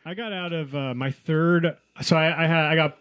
I got out of my third. So I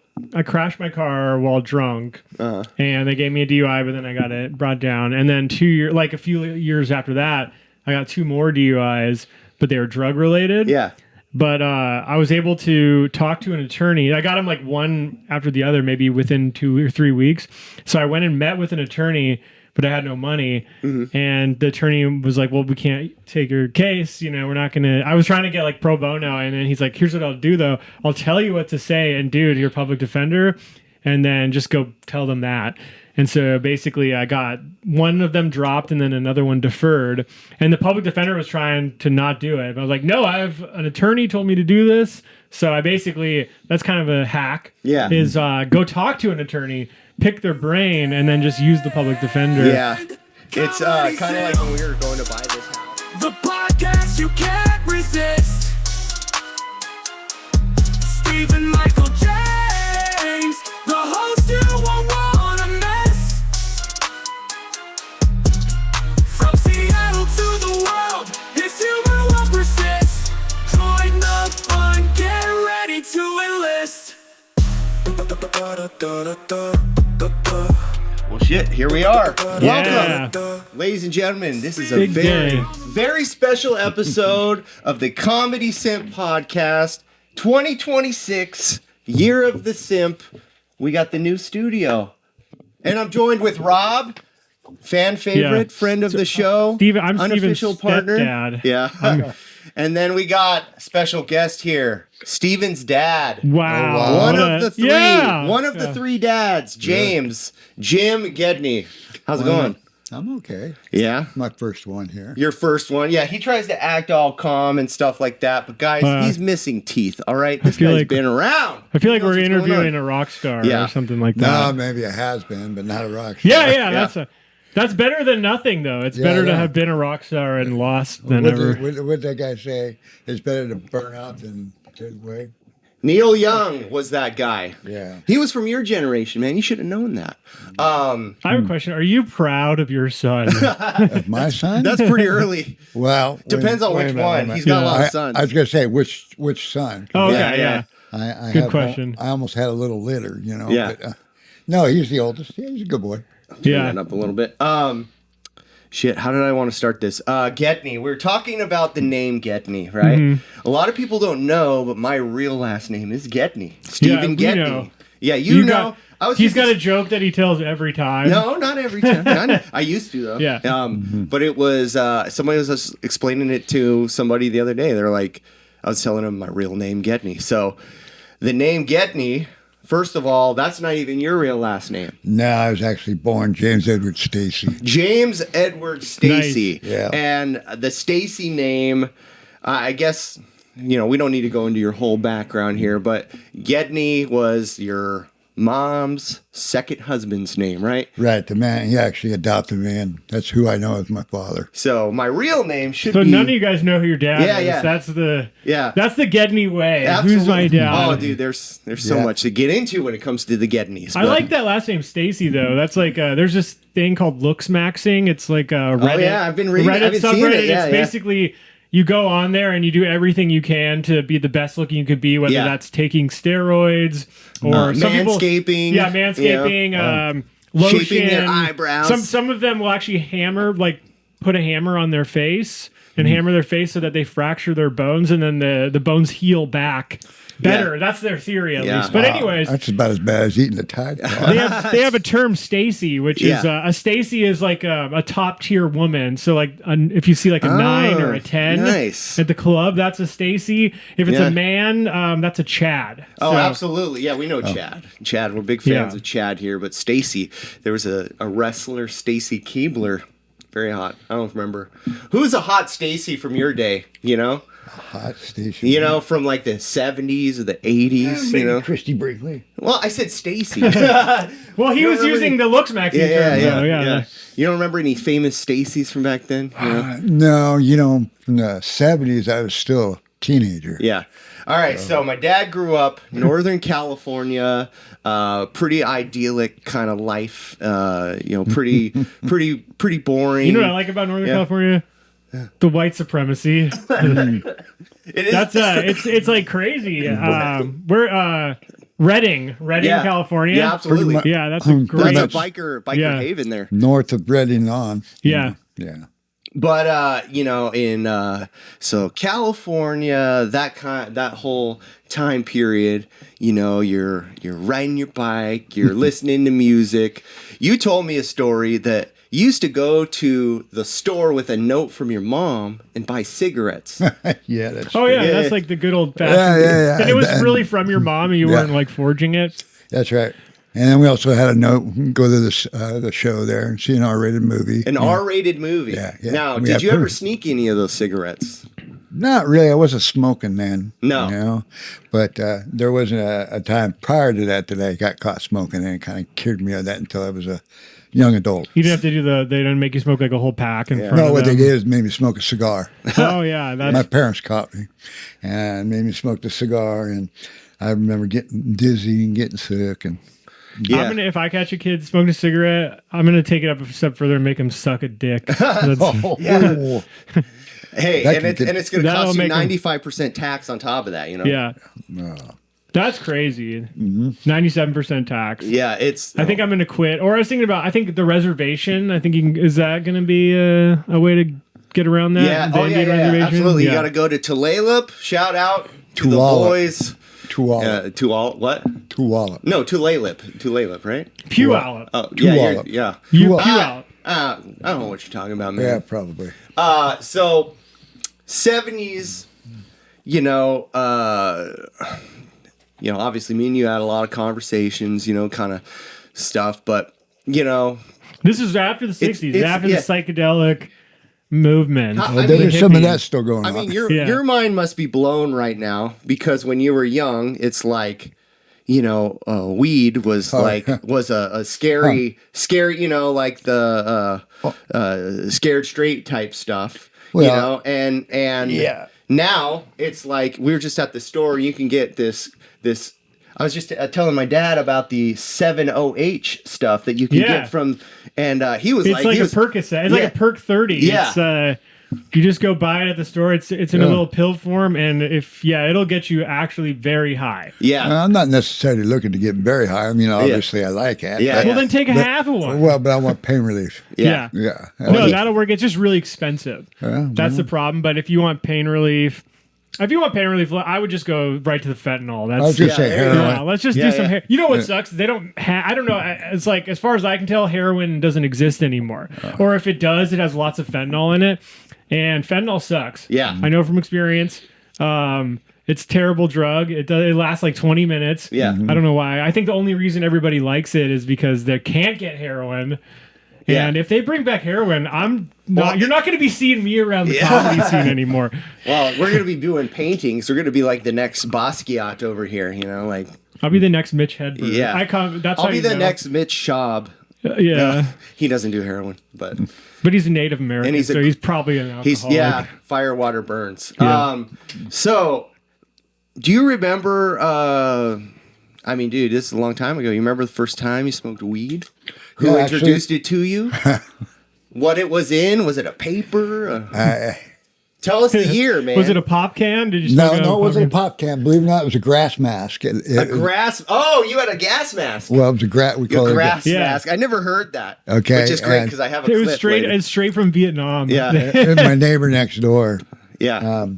crashed my car while drunk, and they gave me a DUI, but then I got it brought down. And then a few years after that, I got 2 more DUIs, but they were drug related. Yeah. But I was able to talk to an attorney. I got them like one after the other, maybe within 2 or 3 weeks. So I went and met with an attorney, but I had no money. Mm-hmm. And the attorney was like, well, we can't take your case. We're not going to. I was trying to get like pro bono. And then he's like, here's what I'll do, though. I'll tell you what to say and do to your public defender. And then just go tell them that. And so basically I got one of them dropped and then another one deferred. And the public defender was trying to not do it. But I was like, no, I have an attorney told me to do this. So I basically, that's kind of a hack. Yeah. Is go talk to an attorney, pick their brain, and then just use the public defender. Yeah. It's kind of like when we were going to buy this house. The podcast you can't resist. Stephen Michael James, the host you won't wanna miss. From Seattle to the world, his humor will persist. Join the fun, get ready to enlist. Well, shit, here we are. Yeah. Welcome, ladies and gentlemen. This is a Big very, day. very special episode of the Comedy Simp Podcast 2026, Year of the Simp. We got the new studio. And I'm joined with Rob, fan favorite, friend of the show. I'm unofficial Steven's partner. stepdad. Yeah. And then we got special guest here, Steven's dad. Wow. One of the three. Yeah. One of the 3 dads, James, Jim Gedney. How's it going? I'm okay. Yeah? My first one here. Your first one. Yeah, he tries to act all calm and stuff like that. But guys, he's missing teeth, all right? This feel guy's like- been around. I feel like He knows we're what's going interviewing on. a rock star Yeah. or something like No, that. maybe it has been, but not a rock star. Yeah. That's better than nothing, though. It's better to have been a rock star and lost than ever. What that guy say? It's better to burn out than to wait. Neil Young was that guy. Yeah. He was from your generation, man. You should have known that. I have a question. Are you proud of your son? Of my son? That's pretty early. Well, Depends on wait which a minute, wait a one. minute. He's got a lot of I sons. was going to say which son. Oh, okay, Yeah, yeah. I Good have, question. I almost had a little litter, Yeah. But, no, he's the oldest. Yeah, he's a good boy. Turn Yeah. that up a little bit. Shit, how did I want to start this? Gedney. We're talking about the name Gedney, right? Mm-hmm. A lot of people don't know, but my real last name is Gedney. Stephen we Gedney. know. Yeah, you know. He's got a joke that he tells every time. No, not every time. I used to though. Yeah. But it was somebody was just explaining it to somebody the other day. They're like, I was telling them my real name Gedney. So the name Gedney, first of all, that's not even your real last name. No, I was actually born James Edward Stacy. James Edward Stacy. Nice. Yeah. And the Stacy name, I guess, we don't need to go into your whole background here, but Gedney was your mom's second husband's name, right? Right, the man, he actually adopted me, and that's who I know as my father. So my real name should So be... none of you guys know who your dad is. Yeah. That's the Yeah. That's the Gedney way. Absolutely. Who's my dad? Oh, dude, there's so much to get into when it comes to the Gedneys. I like that last name, Stacy. Though that's like there's this thing called looks maxing. It's like a Reddit. Oh yeah, I've been reading. Reddit I've been subreddit. seeing it. Yeah, It's basically you go on there and you do everything you can to be the best looking you could be, whether that's taking steroids or some manscaping. People, yeah, manscaping, lotion, shaping their eyebrows. Some of them will actually put a hammer on their face and hammer their face so that they fracture their bones and then the bones heal back better. Yeah. That's their theory at Yeah. least. But anyways, That's about as bad as eating a Tide Pod. they have a term Stacy, which is a Stacy is like a top tier woman. So like if you see like a 9 or a 10 nice. at the club, that's a Stacy. If it's a man, that's a Chad. Oh, So- absolutely. Yeah, we know Chad. Chad, we're big fans of Chad here. But Stacy, there was a wrestler, Stacy Keebler. Very hot. I don't remember. Who's a hot Stacy from your day, Hot station. From like the 70s or the 80s, Maybe Christy Brinkley. Well, I said Stacy. Well, he You was don't using remember the looks maxing term. though, yeah. You don't remember any famous Stacys from back then? No, from the 70s, I was still a teenager. Yeah. All right. So my dad grew up Northern California, pretty idyllic kind of life. Pretty boring. You know what I like about Northern California? the white supremacy. It is. That's it's like crazy. We're Redding, Yeah. California. Yeah, absolutely. Pretty Yeah, that's a great. That's a biker Yeah. haven there. North of Reading on. Yeah. Yeah. But in so California, that whole time period, you're riding your bike, you're listening to music. You told me a story that you used to go to the store with a note from your mom and buy cigarettes. Yeah. That's Oh yeah, Yeah. that's like the good old fashioned. Yeah. And it was really from your mom, and you weren't like forging it. That's right. And then we also had a note, go to the show there and see an R-rated movie. An R-rated movie. Yeah. Now, We did have you ever proof. sneak any of those cigarettes? Not really. I wasn't smoking then. No. But there wasn't a time prior to that I got caught smoking, and it kind of cured me of that until I was a young adult. You didn't have to do they didn't make you smoke like a whole pack in front No, of what them. they did is made me smoke a cigar. Oh yeah, My that's parents caught me and made me smoke the cigar, and I remember getting dizzy and getting sick. And Yeah. if I catch a kid smoking a cigarette, I'm gonna take it up a step further and make him suck a dick. That's, Yeah. Hey, That and can get- it's going to That'll cost you make 'em- 95% tax on top of that, yeah, that's crazy. 97% tax. Yeah, it's. I think I'm gonna quit. Or I was thinking about. I think the reservation. I think is that gonna be a way to get around that? Yeah, The oh yeah, Indian yeah, reservation? absolutely. Yeah. You got to go to Tulalip. Shout out to the Tulalip. boys. What? Tuwalip. No, Tulalip, right? Puyallup. Oh, yeah, Tulalip. yeah. You Tulalip. Puyallup. I don't know what you're talking about, Yeah, man. probably. So 70s, obviously me and you had a lot of conversations, kind of stuff, but This is after the 60s, it's- after yeah. the psychedelic movement. How- Well, I there's mean, some of hippie. that still going on. I mean, Yeah. your mind must be blown right now because when you were young, it's like, weed was was a scary, like the scared straight type stuff, Well, and yeah. now it's like we were just at the store. You can get this. I was just telling my dad about the 70H stuff that you can Yeah. get from, and he was It's like, like he a was, Percocet. It's like yeah. a Perk 30. Yeah. It's, you just go buy it at the store. It's in a little pill form, and it'll get you actually very high. yeah. I'm not necessarily looking to get very high. I mean, obviously I like it. Yeah, but- Well, then take a half of one. Well, but I want pain relief. Yeah. Yeah. No, that'll work. It's just really expensive. Yeah, That's the problem. But if you want pain relief, I would just go right to the fentanyl. That's I was just Yeah, saying there you heroin. yeah, let's just Yeah, do some yeah. hair. You know what sucks? They don't I don't know. It's like, as far as I can tell, heroin doesn't exist anymore. Or if it does, it has lots of fentanyl in it. And fentanyl sucks. Yeah. I know from experience. It's a terrible drug. It lasts like 20 minutes. Yeah. I don't know why. I think the only reason everybody likes it is because they can't get heroin. Yeah. And if they bring back heroin, Well, you're not going to be seeing me around the Yeah. comedy scene anymore. Well, we're gonna be doing paintings. We're gonna be like the next Basquiat over here. Like I'll be the next Mitch Hedberg. Yeah. That's I'll how be you the know. next Mitch Schaub. Yeah. He doesn't do heroin, but But he's a Native American, And he's a- so he's probably an alcoholic. he's fire water burns. Yeah. So do you remember? I mean, dude, this is a long time ago. You remember the first time you smoked weed? Who Yeah, actually- introduced it to you? What it was in? Was it a paper? Tell us the year, man. Was it a pop can? Did you No, smoke out of it wasn't a can? pop can. Believe it or not, it was a grass mask. a grass? Oh, you had a gas mask. Well, it was a grass. We A call it grass Yeah. mask. I never heard that. Okay, Which is great and- because I have a It was clip straight. later. It's straight from Vietnam. Yeah. and my neighbor next door. Yeah.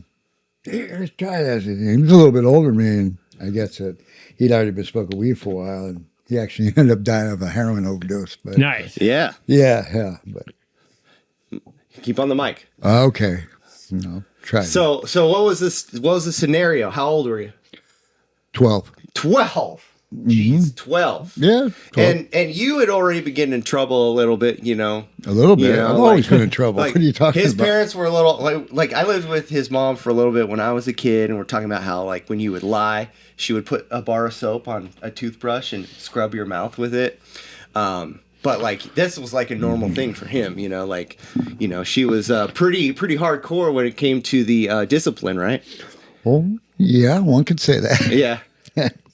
Here, let's try this. He was a little bit older than me, and I guess that he'd already been smoking weed for a while, and he actually ended up dying of a heroin overdose. But Nice. yeah. yeah. But Keep on the mic. okay, try. So what was this? What was the scenario? How old were you? 12. 12. Jeez, 12. Yeah, 12. And you had already been getting in trouble a little bit, a little bit. you know, I've always like- been in trouble. like, What are you talking his about? parents were a little like I lived with his mom for a little bit when I was a kid, and we're talking about how like when you would lie, she would put a bar of soap on a toothbrush and scrub your mouth with it. But like this was like a normal thing for him, she was pretty hardcore when it came to the discipline, right? Oh, yeah, one could say that. Yeah.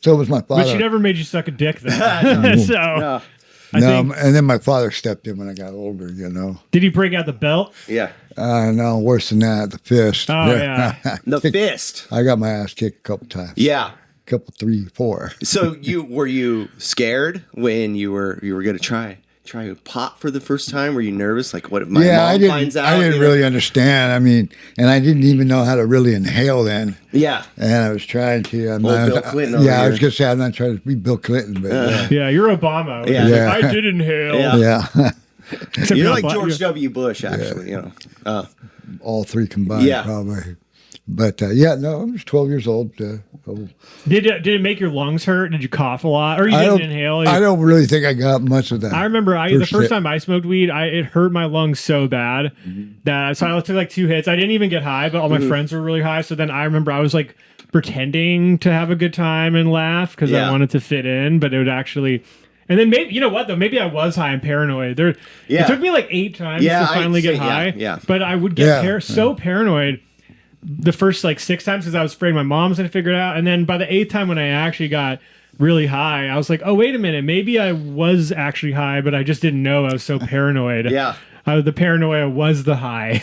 So was my father. But she never made you suck a dick, then. So, No. I think, and then my father stepped in when I got older. did he break out the belt? Yeah. No, worse than that, the fist. Oh, yeah. The fist. I got my ass kicked a couple times. Yeah. Couple, 3, 4. So were you scared when you were going to try to pop for the first time? Were you nervous? Like, what if my mom finds out? I didn't really understand. I mean, and I didn't even know how to really inhale then. Yeah. And I was trying to. Bill Clinton. Yeah, I was going to say I'm not trying to be Bill Clinton, but Yeah, you're Obama. Yeah. Yeah. I did inhale. Yeah. Except You're not like George you're- W. Bush, actually. You know. all 3 combined, Yeah. probably. But no, I was 12 years old. Did it make your lungs hurt? Did you cough a lot, or you didn't inhale? I don't really think I got much of that. I remember the first time I smoked weed, it hurt my lungs so bad that I took like 2 hits. I didn't even get high, but all my friends were really high. So then I remember I was like pretending to have a good time and laugh because I wanted to fit in, but it would actually. And then maybe, you know what though? Maybe I was high and paranoid. It took me like 8 times to finally get high. Yeah. But I would get so paranoid the first like 6 times because I was afraid my mom was going to figure it out. And then by the 8th time when I actually got really high, I was like, oh, wait a minute. Maybe I was actually high, but I just didn't know. I was so paranoid. Yeah. The paranoia was the high.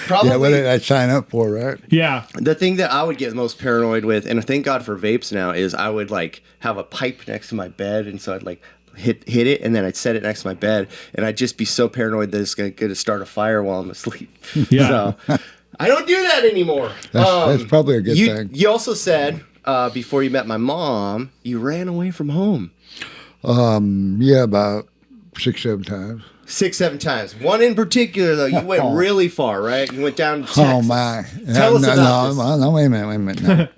Probably. Yeah, what did I sign up for, right? Yeah. The thing that I would get most paranoid with, and thank God for vapes now, is I would like have a pipe next to my bed, and so I'd like hit it, and then I'd set it next to my bed, and I'd just be so paranoid that it's going to start a fire while I'm asleep. Yeah. So I don't do that anymore. That's probably a good thing. You also said before you met my mom, you ran away from home. Yeah, about 6, 7 times. 6, 7 times. One in particular, though, you went really far, right? You went down to Texas. Oh, my. Tell us about this. No, wait a minute. No.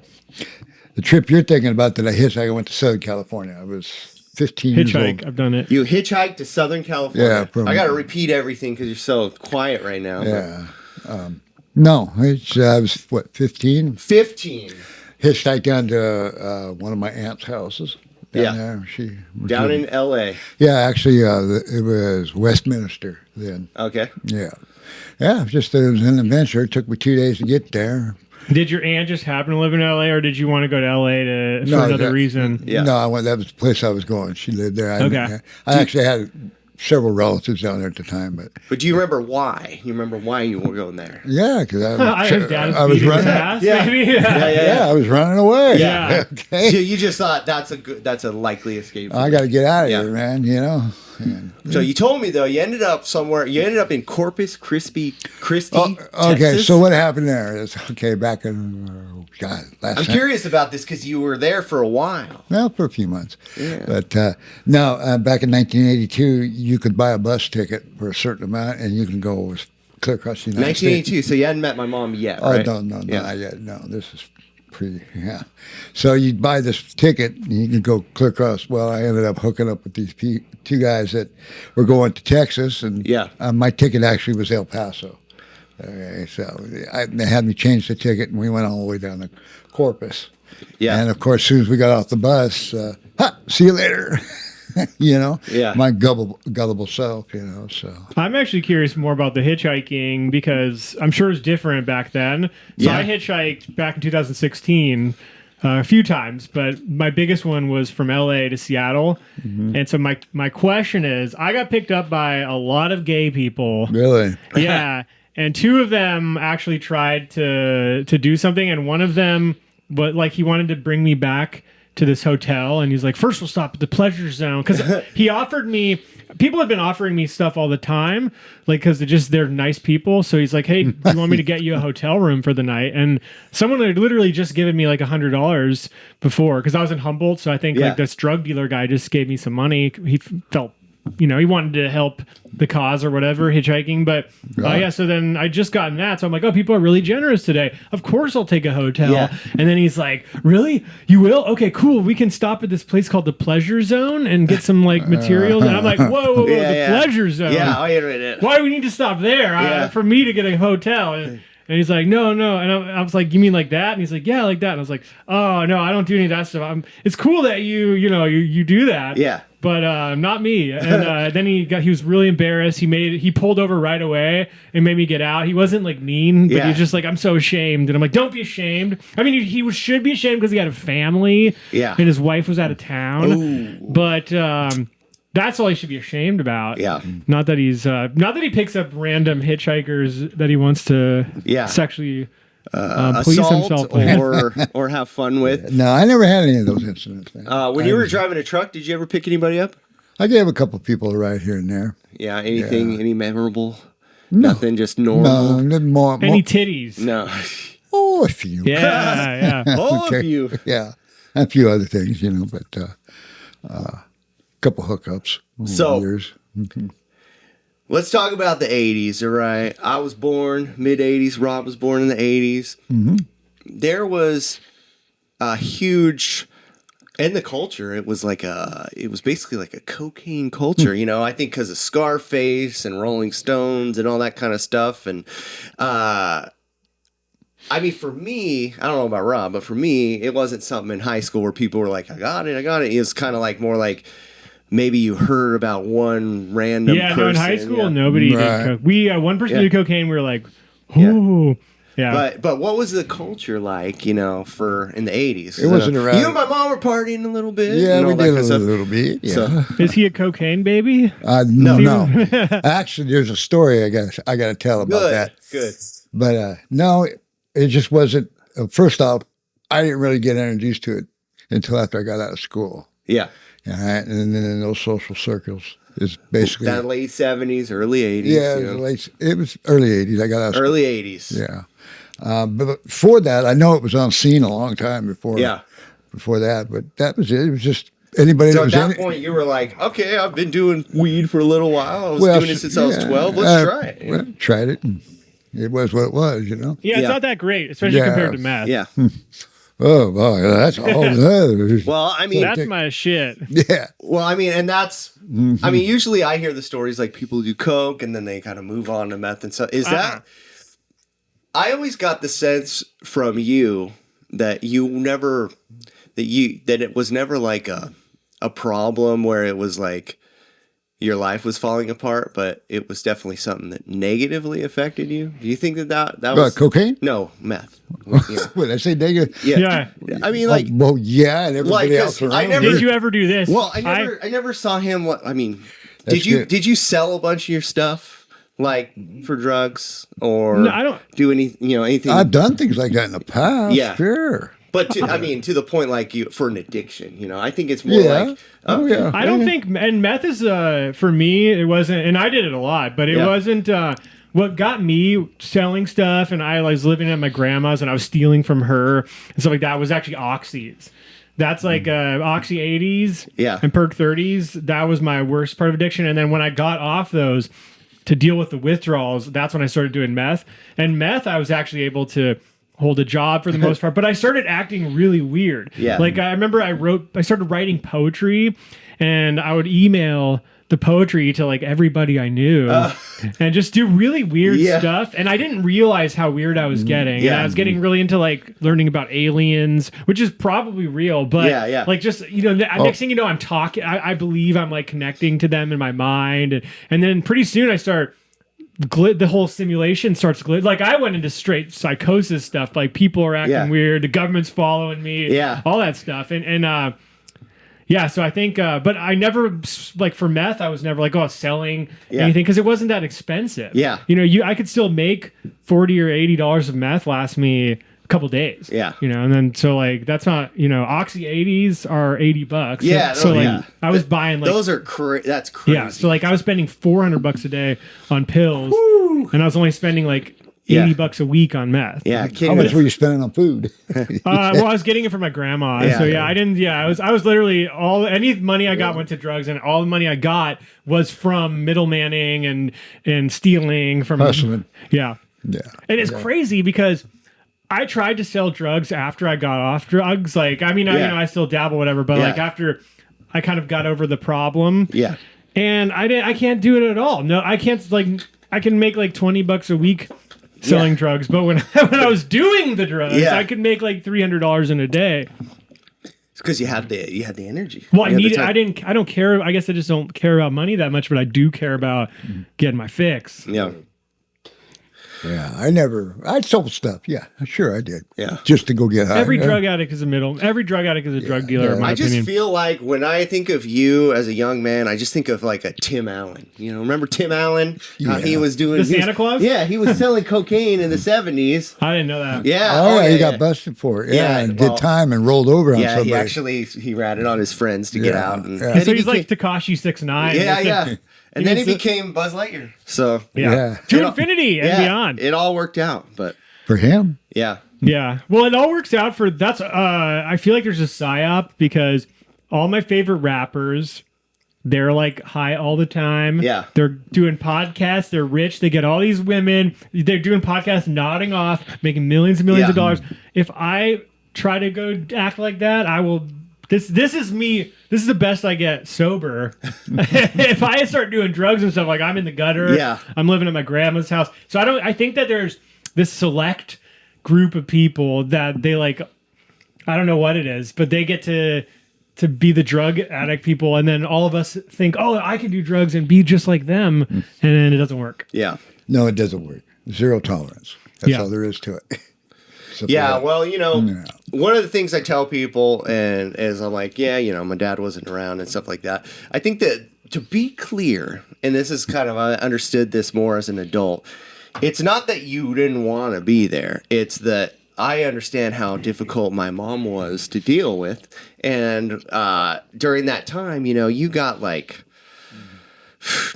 The trip you're thinking about that I hitchhiked, I went to Southern California. I was 15 years Hitchhike. old. I've done it. You hitchhiked to Southern California. Yeah, I got to repeat everything because you're so quiet right now. Yeah. No, I was, 15? 15. Hitchhiked down to one of my aunt's houses. Down there. She was Down living- in L.A. Yeah, actually, it was Westminster then. Okay. Yeah. Yeah, it was an adventure. It took me 2 days to get there. Did your aunt just happen to live in LA, or did you want to go to LA for another reason? Yeah. No, that was the place I was going. She lived there. Okay. I actually had several relatives down there at the time, But do you remember why? You remember why you were going there? yeah, because His dad I was beating his running. ass, Yeah. maybe? Yeah, I was running away. Yeah. So you just thought that's a likely escape. I got to get out of Yeah. here, man. You know. So you told me though you ended up somewhere. You ended up in Corpus Christi, Okay, Texas. so what happened there is back in last. I'm curious about this because you were there for a while. Well, for a few months. Yeah. But no, back in 1982, you could buy a bus ticket for a certain amount, and you can go clear across the United States. 1982. So you hadn't met my mom yet, Oh, right? no, Yeah. not yet. No, this is yeah. So you'd buy this ticket, and you could go clear across. Well, I ended up hooking up with these 2 guys that were going to Texas, and my ticket actually was El Paso. Okay, so they had me change the ticket, and we went all the way down to Corpus. Yeah. And of course, as soon as we got off the bus, see you later. You know, my gullible self. You know, so I'm actually curious more about the hitchhiking because I'm sure it's different back then. So I hitchhiked back in 2016 a few times, but my biggest one was from LA to Seattle. And so my question is, I got picked up by a lot of gay people. Really? Yeah. And 2 of them actually tried to do something, and one of them, but like he wanted to bring me back to this hotel, and he's like, first we'll stop at the pleasure zone, because he offered me, people have been offering me stuff all the time, like because they're nice people. So he's like, hey, do you want me to get you a hotel room for the night? And someone had literally just given me like $100 before, because I was in Humboldt, so I think like this drug dealer guy just gave me some money. He felt, he wanted to help the cause or whatever, hitchhiking. But so then I just gotten that. So I'm like, oh, people are really generous today. Of course I'll take a hotel. Yeah. And then he's like, really? You will? Okay, cool. We can stop at this place called the Pleasure Zone and get some like materials. And I'm like, whoa, the Pleasure Zone. Yeah, I read it. Why do we need to stop there for me to get a hotel? And he's like, no. And I was like, you mean like that? And he's like, yeah, like that. And I was like, oh, no, I don't do any of that stuff. It's cool that you do that. Yeah. But not me. And then he was really embarrassed. He pulled over right away and made me get out. He wasn't like mean, but he's just like, I'm so ashamed. And I'm like, don't be ashamed. I mean, he should be ashamed because he had a family. Yeah. And his wife was out of town. Ooh. But That's all he should be ashamed about. Yeah. Not that he's not that he picks up random hitchhikers that he wants to sexually police himself or have fun with. No, I never had any of those incidents, man. When you were driving a truck, did you ever pick anybody up? I gave a couple people a ride here and there. Yeah. Anything? Any memorable? No. Nothing. Just normal. No, more. Any titties? No. Oh, a few. Yeah. Oh, a few. Yeah, a few other things, but a couple hookups. So. Years. Let's talk about the 80s, all right? I was born mid-80s. Rob was born in the 80s. Mm-hmm. There was a huge... In the culture, it was basically like a cocaine culture, I think because of Scarface and Rolling Stones and all that kind of stuff. And, for me, I don't know about Rob, but for me, it wasn't something in high school where people were like, I got it. It was kind of like more like... Maybe you heard about one random person. No, in high school, nobody did coke. We, one person did cocaine, we were like, ooh. Yeah. But what was the culture like, for in the 80s? It wasn't around. You and my mom were partying a little bit. Yeah, we did a little bit. Yeah. So, is he a cocaine baby? No. Actually, there's a story I got to tell about that. Good. But no, it just wasn't. First off, I didn't really get introduced to it until after I got out of school. Yeah. All right, and then in those social circles is basically that late 70s, early 80s. Yeah, it was early 80s. I got out. Early 80s. Yeah, but before that, I know it was on scene a long time before. Yeah. Before that, but that was it. It was just anybody. So that was at that point, you were like, "Okay, I've been doing weed for a little while. I was doing it since I was 12. Let's try it." Well, tried it, and it was what it was. Yeah, it's not that great, especially compared to meth. Yeah. Oh boy, that's all. Well, that's my shit. Yeah. Well, and that's. Usually I hear the stories like people do coke and then they kind of move on to meth and stuff. Is that? I always got the sense from you that that it was never like a problem where it was like your life was falling apart, but it was definitely something that negatively affected you. Do you think that was cocaine? No, meth. Yeah. What, did I say negative? Yeah. And everybody else around. Did you ever do this? Well, I never saw him. Did you sell a bunch of your stuff like for drugs or no, I don't do anything? I've done things like that in the past. Yeah, sure. But to the point like for an addiction, I think it's more like. I don't think, and meth is for me. It wasn't, and I did it a lot, but it wasn't. What got me selling stuff, and I was living at my grandma's, and I was stealing from her and stuff like that. Was actually oxys. That's like Oxy 80s, and Perk 30s. That was my worst part of addiction. And then when I got off those to deal with the withdrawals, that's when I started doing meth. And meth, I was actually able to hold a job for the most part, but I started acting really weird. Yeah. Like I remember I started writing poetry, and I would email the poetry to like everybody I knew and just do really weird stuff. And I didn't realize how weird I was getting. And I was getting really into like learning about aliens, which is probably real, but like just, next thing you know, I'm talking, I believe I'm like connecting to them in my mind. And then pretty soon I start the whole simulation starts like I went into straight psychosis stuff. Like people are acting weird. The government's following me. All that stuff. And so I think, but I never, like for meth, I was never like, selling anything because it wasn't that expensive. Yeah. I could still make $40 or $80 of meth last me a couple days. Yeah. And then, so like, that's not, Oxy 80s are $80. Yeah. So I was buying like, those are that's crazy. Yeah. So like I was spending $400 a day on pills. And I was only spending like $80 a week on meth. Yeah, how much were you spending on food? I was getting it from my grandma. I didn't. Yeah, I was literally any money I got went to drugs, and all the money I got was from middlemaning and stealing from hustling. Yeah. And it's crazy because I tried to sell drugs after I got off drugs. Like, I still dabble, whatever, but like after I kind of got over the problem. Yeah. And I can't do it at all. No, I can't. Like, I can make like $20 a week selling drugs, but when I was doing the drugs, I could make like $300 in a day. It's because you had the energy. Well, I don't care. I guess I just don't care about money that much, but I do care about getting my fix. Yeah. Yeah, I sold stuff. Yeah, sure I did. Yeah. Just to go get high. Every drug addict is every drug addict is a drug dealer, in my I just opinion. feel like when I think of you as a young man, I just think of like a Tim Allen. You know, remember Tim Allen? How he was doing The Santa Claus? Yeah, he was selling cocaine in the 70s. I didn't know that. Yeah. Oh, yeah, he got busted for it. Yeah, and did time and rolled over on somebody. He ratted on his friends to get out. And So he's like Tekashi 6ix9ine. Yeah. And then he became Buzz Lightyear. So to infinity and beyond. It all worked out, but for him. Yeah. Yeah. Well, it all works out for I feel like there's a psyop because all my favorite rappers, they're like high all the time. Yeah. They're doing podcasts. They're rich. They get all these women. They're doing podcasts, nodding off, making millions and millions of dollars. If I try to go act like that, I will. This is me. This is the best I get sober. If I start doing drugs and stuff, like I'm in the gutter. Yeah. I'm living at my grandma's house. So I think that there's this select group of people that they like. I don't know what it is, but they get to be the drug addict people, and then all of us think, oh, I can do drugs and be just like them, and then it doesn't work. Yeah. No, it doesn't work. Zero tolerance. That's all there is to it. Yeah, well, one of the things I tell people, and as I'm like, my dad wasn't around and stuff like that. I think that to be clear, and this is kind of, I understood this more as an adult, it's not that you didn't want to be there. It's that I understand how difficult my mom was to deal with. And during that time, you got like,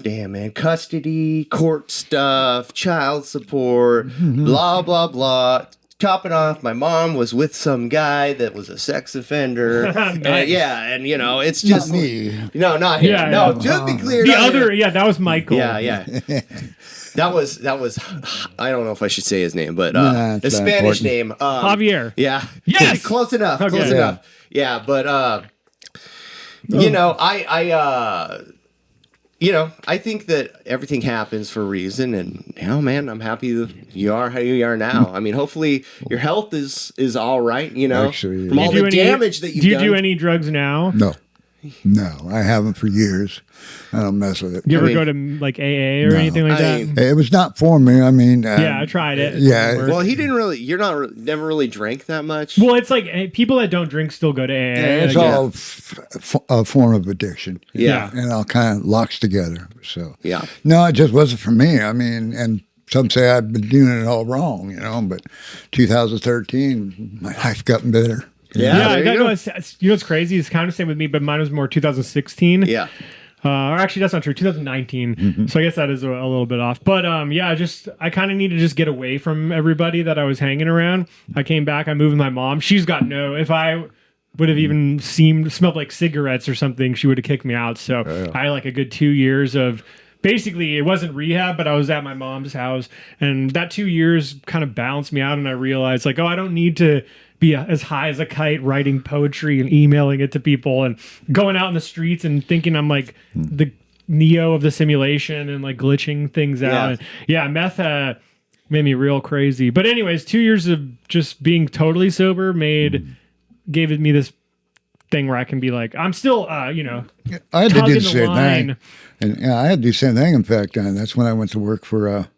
damn, man, custody, court stuff, child support, blah, blah, blah. Topping off, my mom was with some guy that was a sex offender. Nice. It's just not me. No, not him. To be clear, The other, that was Michael. Yeah. That was. I don't know if I should say his name, but the Spanish name, Javier. Yeah. Yes. Close enough. Okay. Close enough. Yeah, but I think that everything happens for a reason, and man, I'm happy that you are how you are now. I mean, hopefully your health is all right. Actually, from all the damage that you've done. Do you do any drugs now? No, I haven't for years. I don't mess with it. Do you ever go to like AA or anything like that? It was not for me. I mean, I tried it. Yeah. Well, he didn't really. Never really drank that much. Well, it's like people that don't drink still go to AA. It's all a form of addiction. Yeah. And all kind of locks together. So yeah. No, it just wasn't for me. I mean, and some say I've been doing it all wrong, but 2013, my life gotten better. Yeah, what's crazy? It's kind of the same with me, but mine was more 2016. Yeah. Or actually, that's not true. 2019. So I guess that is a little bit off. But I kind of need to just get away from everybody that I was hanging around. I came back. I moved with my mom. She's got if I would have even smelled like cigarettes or something, she would have kicked me out. So I had like a good 2 years of. Basically, it wasn't rehab, but I was at my mom's house, and that 2 years kind of balanced me out, and I realized, I don't need to be as high as a kite writing poetry and emailing it to people and going out in the streets and thinking I'm like the Neo of the simulation and like glitching things out. And, meth made me real crazy. But anyways, 2 years of just being totally sober gave me this thing where I can be like, I'm still, I had to do the same thing. And I had to do the same thing. In fact, that's when I went to work for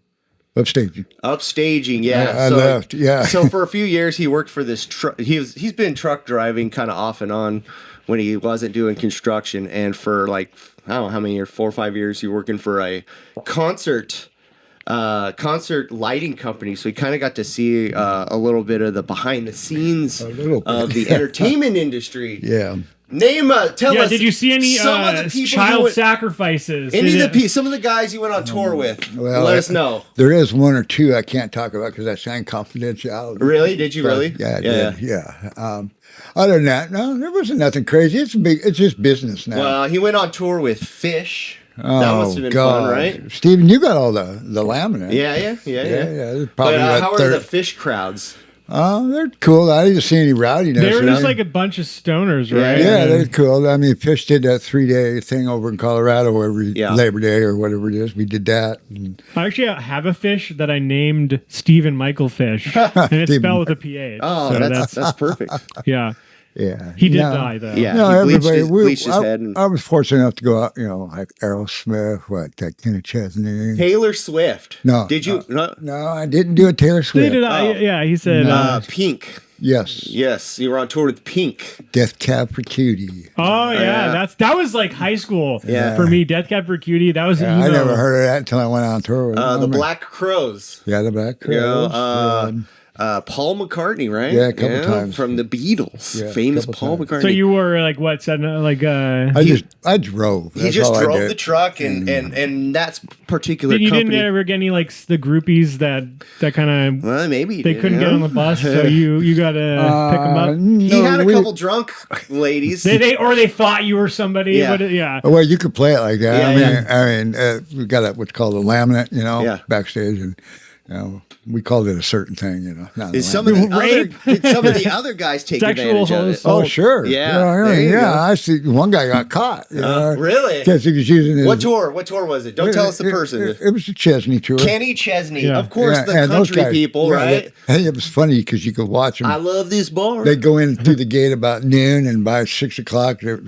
upstaging. Upstaging, yeah. I left, yeah. So for a few years, he worked for this truck. He's been truck driving kind of off and on when he wasn't doing construction. And for like, I don't know how many years, 4 or 5 years, he was working for a concert lighting company. So he kind of got to see a little bit of the behind the scenes of the entertainment industry. Yeah. Tell us. Did you see any child sacrifices? Some of the guys you went on tour with? Well, let us know. There is one or two I can't talk about because I signed confidentiality. Really? Did you really? Yeah, I did. Yeah. Other than that, no, there wasn't nothing crazy. It's just business now. Well, he went on tour with Fish. Oh, that must have been fun, right? Steven, you got all the laminate. Yeah. Probably but how are the Fish crowds? They're cool. I didn't see any rowdiness. They were just like a bunch of stoners, right? Yeah, they're cool. I mean, Fish did that 3-day thing over in Colorado every Labor Day or whatever it is. We did that. I actually have a fish that I named Stephen Michael Fish, and it's spelled with a PH. Oh, so that's perfect. Yeah. Yeah. He did die though. Yeah, No, he bleached everybody. bleached his head. I was fortunate enough to go out, like Aerosmith, Kenny Chesney. Taylor Swift. No. Did you? No, I didn't do a Taylor They Swift. did, yeah, he said. Pink. Yes. Yes, you were on tour with Pink. Death Cab for Cutie. Oh yeah, that was like high school for me. Death Cab for Cutie. That was I never heard of that until I went on tour with The Black Crows. Yeah, the Black Crows. Paul McCartney, right? Yeah, a couple times. From the Beatles. Yeah, Famous couple Paul times. McCartney. So you were like what? Said like I drove. He That's just all I drove did. the truck and that's particular you company. didn't ever get any like the groupies that kind of Well, maybe they couldn't get on the bus, so you got to pick them up. He had a couple drunk ladies. They thought you were somebody. Yeah. Yeah. Well, you could play it like that. Yeah, I mean, we got what's called a laminate, backstage, and we called it a certain thing, not Did a some laminate. of the other guys take Sexual advantage of it? Oh, sure. Yeah, there you go. I see. One guy got caught. Really? Because he was using his. What tour? What tour was it? Don't tell us the person. It was the Chesney tour. Kenny Chesney, Yeah. of course, Yeah, the and those country guys- people, yeah, right? Hey, it was funny because you could watch them. I love this bar. They go in through the gate about noon, and by 6 o'clock, when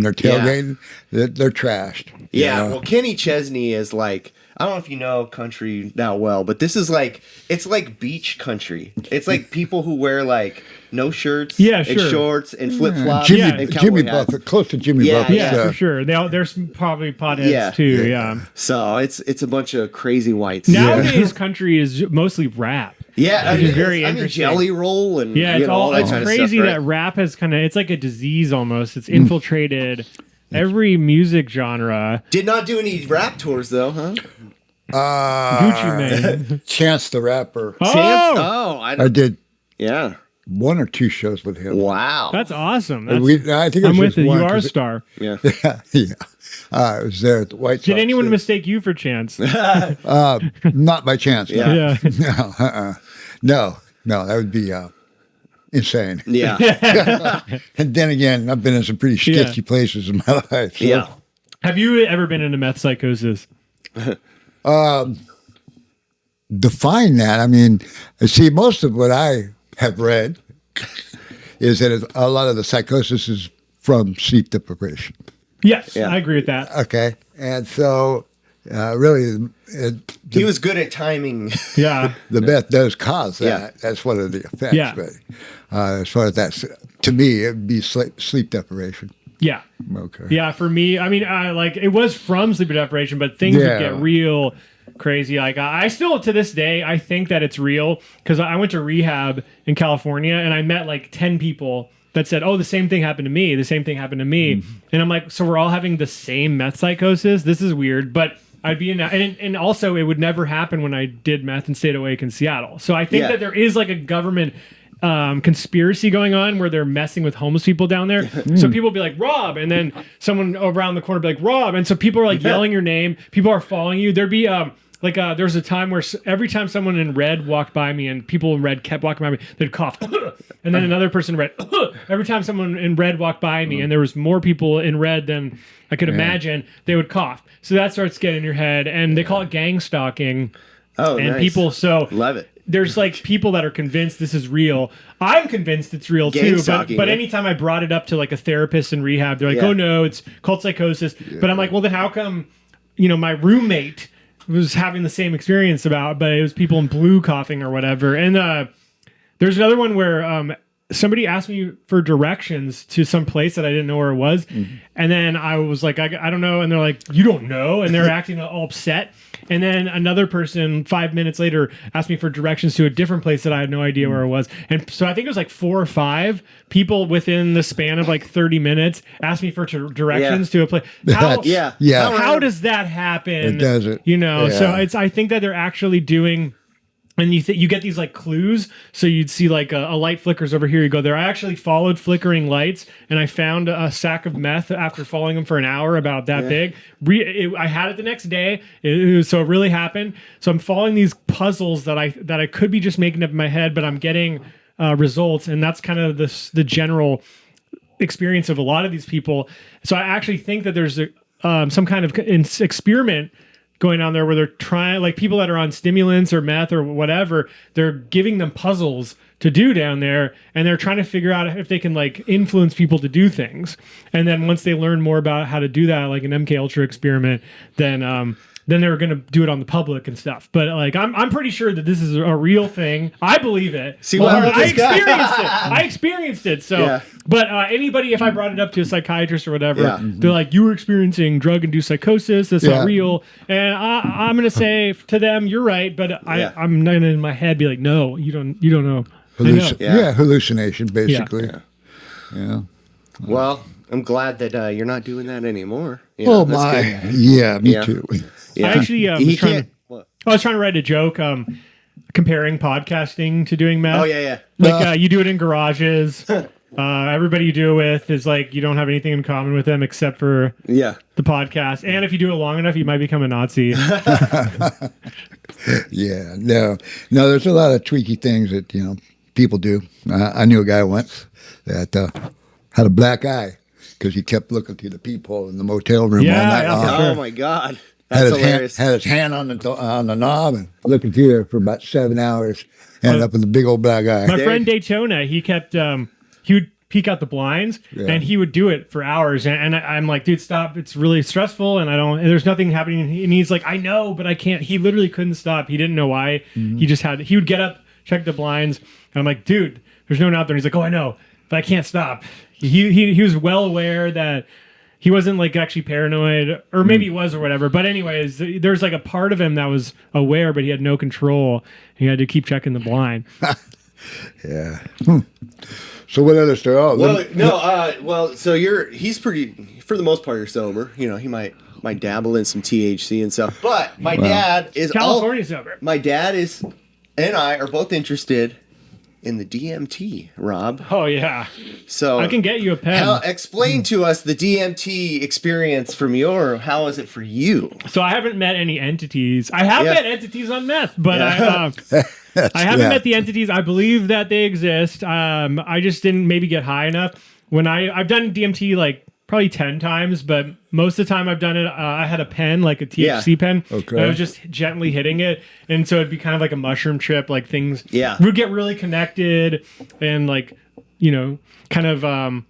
they're tailgating, they're trashed. Yeah, well, Kenny Chesney is like, I don't know if you know country that well, but this is like, it's like beach country. It's like people who wear like no shirts, and shorts and flip flops, and Jimmy cowboy hats. Buffett, close to Jimmy Buffett. Yeah, for sure. There's probably potheads too. Yeah. So it's a bunch of crazy whites. Nowadays, country is mostly rap. Yeah, which is very I mean, interesting. Jelly Roll and Yeah, it's kind crazy of stuff, right? that rap has it's like a disease almost. It's infiltrated every music genre. Did not do any rap tours though, huh? Gucci Mane. Chance the Rapper. I did. Yeah. 1 or 2 shows with him. Wow. That's awesome. I think it was I'm with just it. one, You are a 'cause star. Yeah. I was there at the White Sox. Did anyone mistake you for Chance? Not by chance. No. Yeah. No, that would be insane. Yeah. And then again, I've been in some pretty sketchy places in my life. So. Yeah. Have you ever been in a meth psychosis? Define that. I mean, see, most of what I have read is that a lot of the psychosis is from sleep deprivation. Yes, I agree with that. Okay. And so, really, He was good at timing. Yeah. the meth does cause that. Yeah. That's one of the effects. Yeah. But as far as that's, to me, it would be sleep deprivation. Yeah. Okay. Yeah, for me, I mean, it was from sleep deprivation, but things would get real crazy. Like I still, to this day, I think that it's real because I went to rehab in California and I met like 10 people that said, oh, the same thing happened to me. The same thing happened to me. Mm-hmm. And I'm like, so we're all having the same meth psychosis? This is weird. But I'd be in that. And also, it would never happen when I did meth and stayed awake in Seattle. So I think that there is like a government conspiracy going on where they're messing with homeless people down there. So people will be like, Rob, and then someone around the corner will be like, Rob. And so people are like yelling your name. People are following you. There'd be there was a time where every time someone in red walked by me and people in red kept walking by me, they'd cough. And then another person in red. Every time someone in red walked by me and there was more people in red than I could imagine, they would cough. So that starts getting in your head. And they call it gang stalking. Oh, and nice. people, so love it. There's like people that are convinced this is real. I'm convinced it's real Gang too. stalking, But anytime I brought it up to like a therapist in rehab, they're like, oh no, it's cult psychosis. But I'm like, well, then how come, my roommate was having the same experience but it was people in blue coughing or whatever. And there's another one where somebody asked me for directions to some place that I didn't know where it was. Mm-hmm. And then I was like, I don't know. And they're like, you don't know? And they're acting all upset. And then another person 5 minutes later asked me for directions to a different place that I had no idea where it was. And so I think it was like 4 or 5 people within the span of like 30 minutes asked me for directions to a place. How does that happen? It doesn't. So I think that they're actually doing. And you get these like clues. So you'd see like a light flickers over here. You go there. I actually followed flickering lights, and I found a sack of meth after following them for an hour, about that big. I had it the next day, so it really happened. So I'm following these puzzles that I could be just making up in my head, but I'm getting results, and that's kind of the general experience of a lot of these people. So I actually think that there's some kind of experiment going on there where they're trying, like people that are on stimulants or meth or whatever, they're giving them puzzles to do down there, and they're trying to figure out if they can like influence people to do things. And then once they learn more about how to do that, like an MK Ultra experiment, then they were going to do it on the public and stuff. But like, I'm pretty sure that this is a real thing. I believe it. See, well, I experienced it. I experienced it. So, but anybody, if I brought it up to a psychiatrist or whatever, they're like, you were experiencing drug-induced psychosis. That's not real. And I'm going to say to them, you're right. But I'm not going to in my head be like, no, you don't know. Hallucination, basically. Yeah. Well, I'm glad that you're not doing that anymore. Oh my, me too. I actually was trying to write a joke comparing podcasting to doing meth. Oh yeah. Like you do it in garages. Everybody you do it with is like you don't have anything in common with them except for the podcast. And if you do it long enough, you might become a Nazi. No. There's a lot of tweaky things that people do. I knew a guy once that had a black eye because he kept looking through the peephole in the motel room all night long. Oh my God. That's hilarious. Had his hand on the knob and looking through there for about 7 hours. Ended up with a big old black eye. My friend Daytona, he kept he would peek out the blinds and he would do it for hours. And I'm like, dude, stop! It's really stressful, and there's nothing happening. And he's like, I know, but I can't. He literally couldn't stop. He didn't know why. Mm-hmm. He would get up, check the blinds, and I'm like, dude, there's no one out there. And he's like, oh, I know, but I can't stop. He was well aware that. He wasn't like actually paranoid, or maybe he was or whatever. But anyways, there's like a part of him that was aware, but he had no control. He had to keep checking the blind. So what other story? So he's pretty, for the most part, you're sober. He might dabble in some THC and stuff. But my dad is California sober. My dad and I are both interested in the DMT, Rob. Oh yeah. So I can get you a pen. Explain to us the DMT experience from how is it for you? So I haven't met any entities. I have met entities on meth, but I haven't met the entities. I believe that they exist. I just didn't maybe get high enough. When I've done DMT like probably 10 times, but most of the time I've done it, I had a pen, like a THC pen. Okay. And I was just gently hitting it. And so it'd be kind of like a mushroom trip, like things would get really connected and like, kind of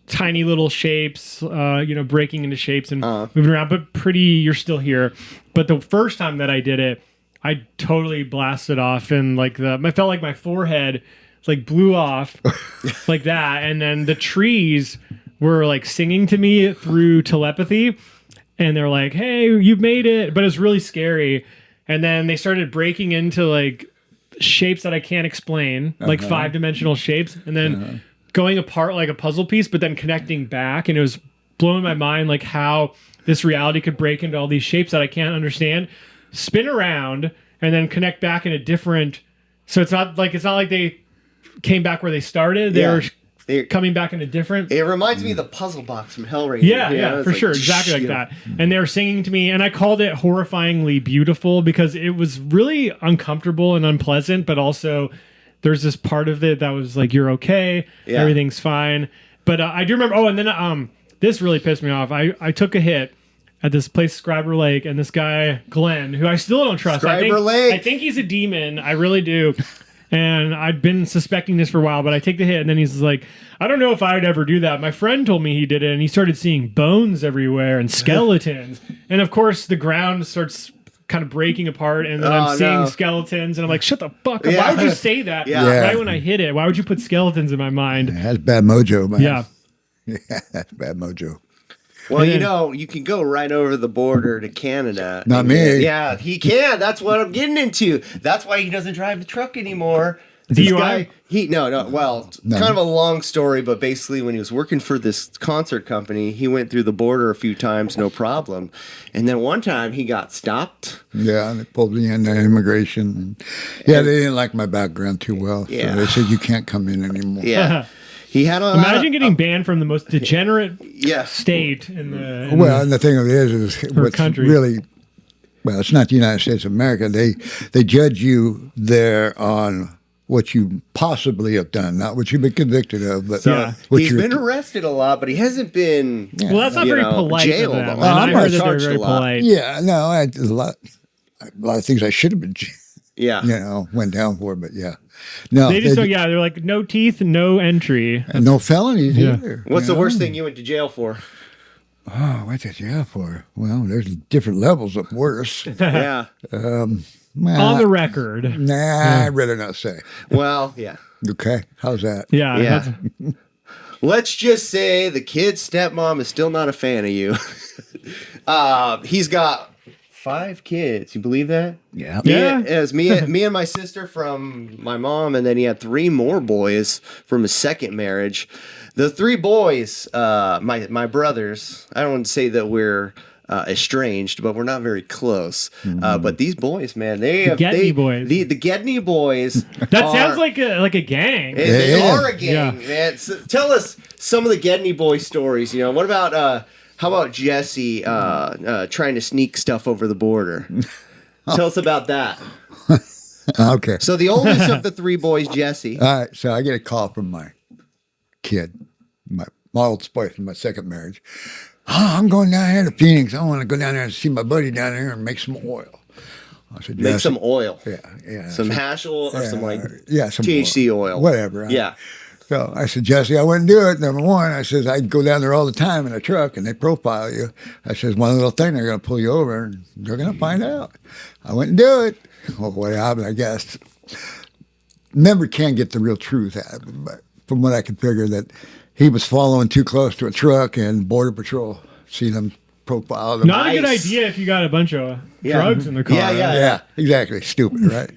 tiny little shapes, breaking into shapes and moving around, but you're still here. But the first time that I did it, I totally blasted off and I felt like my forehead like blew off like that. And then the trees were like singing to me through telepathy, and they're like, hey, you've made it. But it was really scary. And then they started breaking into like shapes that I can't explain, like 5-dimensional shapes, and then going apart like a puzzle piece, but then connecting back. And it was blowing my mind like how this reality could break into all these shapes that I can't understand, spin around, and then connect back in a different. So it's not like they came back where they started. They're coming back in a different. It reminds me of the puzzle box from Hellraiser. Yeah, for sure, exactly like that. And they were singing to me, and I called it horrifyingly beautiful because it was really uncomfortable and unpleasant, but also there's this part of it that was like, you're okay, everything's fine. But I do remember. Oh, and then this really pissed me off. I took a hit at this place, Scriber Lake, and this guy Glenn, who I still don't trust. I think he's a demon. I really do. And I'd been suspecting this for a while, but I take the hit, and then he's like, I don't know if I would ever do that. My friend told me he did it, and he started seeing bones everywhere and skeletons. And of course, the ground starts kind of breaking apart, and then I'm seeing skeletons, and I'm like, shut the fuck up. Why would you say that right when I hit it? Why would you put skeletons in my mind? That's bad mojo, man. Yeah. That's bad mojo. Well, you can go right over the border to Canada. Not me. Yeah, he can. That's what I'm getting into. That's why he doesn't drive the truck anymore. DUI? Kind of a long story, but basically when he was working for this concert company, he went through the border a few times, no problem. And then one time he got stopped. Yeah, they pulled me in the immigration. They didn't like my background too well. So they said, you can't come in anymore. Yeah. He had Imagine getting banned from the most degenerate state in the. And the thing of it is what's country. Really, it's not the United States of America. They judge you there on what you possibly have done, not what you've been convicted of. But he's been arrested a lot, but he hasn't been. Well, that's not very polite. Jailed. I heard that they're very polite. Yeah, no, there's a lot of things I should have been. Yeah. Went down for it, but yeah. No. They just they're like no teeth, no entry. And no felonies either. What's the worst thing you went to jail for? Oh, went to jail for? Well, there's different levels of worse. Yeah. On the record. Nah, I'd rather not say. Well, yeah. Okay, how's that? Yeah. Let's just say the kid's stepmom is still not a fan of you. He's got 5 kids. You believe that? Yeah. It was me and my sister from my mom, and then he had 3 more boys from his second marriage. The 3 boys, my brothers, I don't want to say that we're estranged, but we're not very close. But these boys, man, Gedney boys. The Gedney boys. Sounds like a gang. They are a gang, man. So tell us some of the Gedney boy stories. What about how about Jesse trying to sneak stuff over the border? Tell us about that. Okay. So the oldest of the 3 boys, Jesse. All right. So I get a call from my kid, my oldest boy from my second marriage. Oh, I'm going down here to Phoenix. I want to go down there and see my buddy down there and make some oil. I said, make some oil. Yeah. Some hash oil or some some THC oil. Whatever. Yeah. So I said, Jesse, I wouldn't do it. Number one, I says, I'd go down there all the time in a truck and they profile you. I says, one little thing, they're going to pull you over and they're going to find out. I wouldn't do it. Well, what happened, I guess. Never can get the real truth out of it, but from what I could figure that he was following too close to a truck and Border Patrol seen him profile. Not a good idea if you got a bunch of drugs in the car. Yeah, exactly. Stupid, right?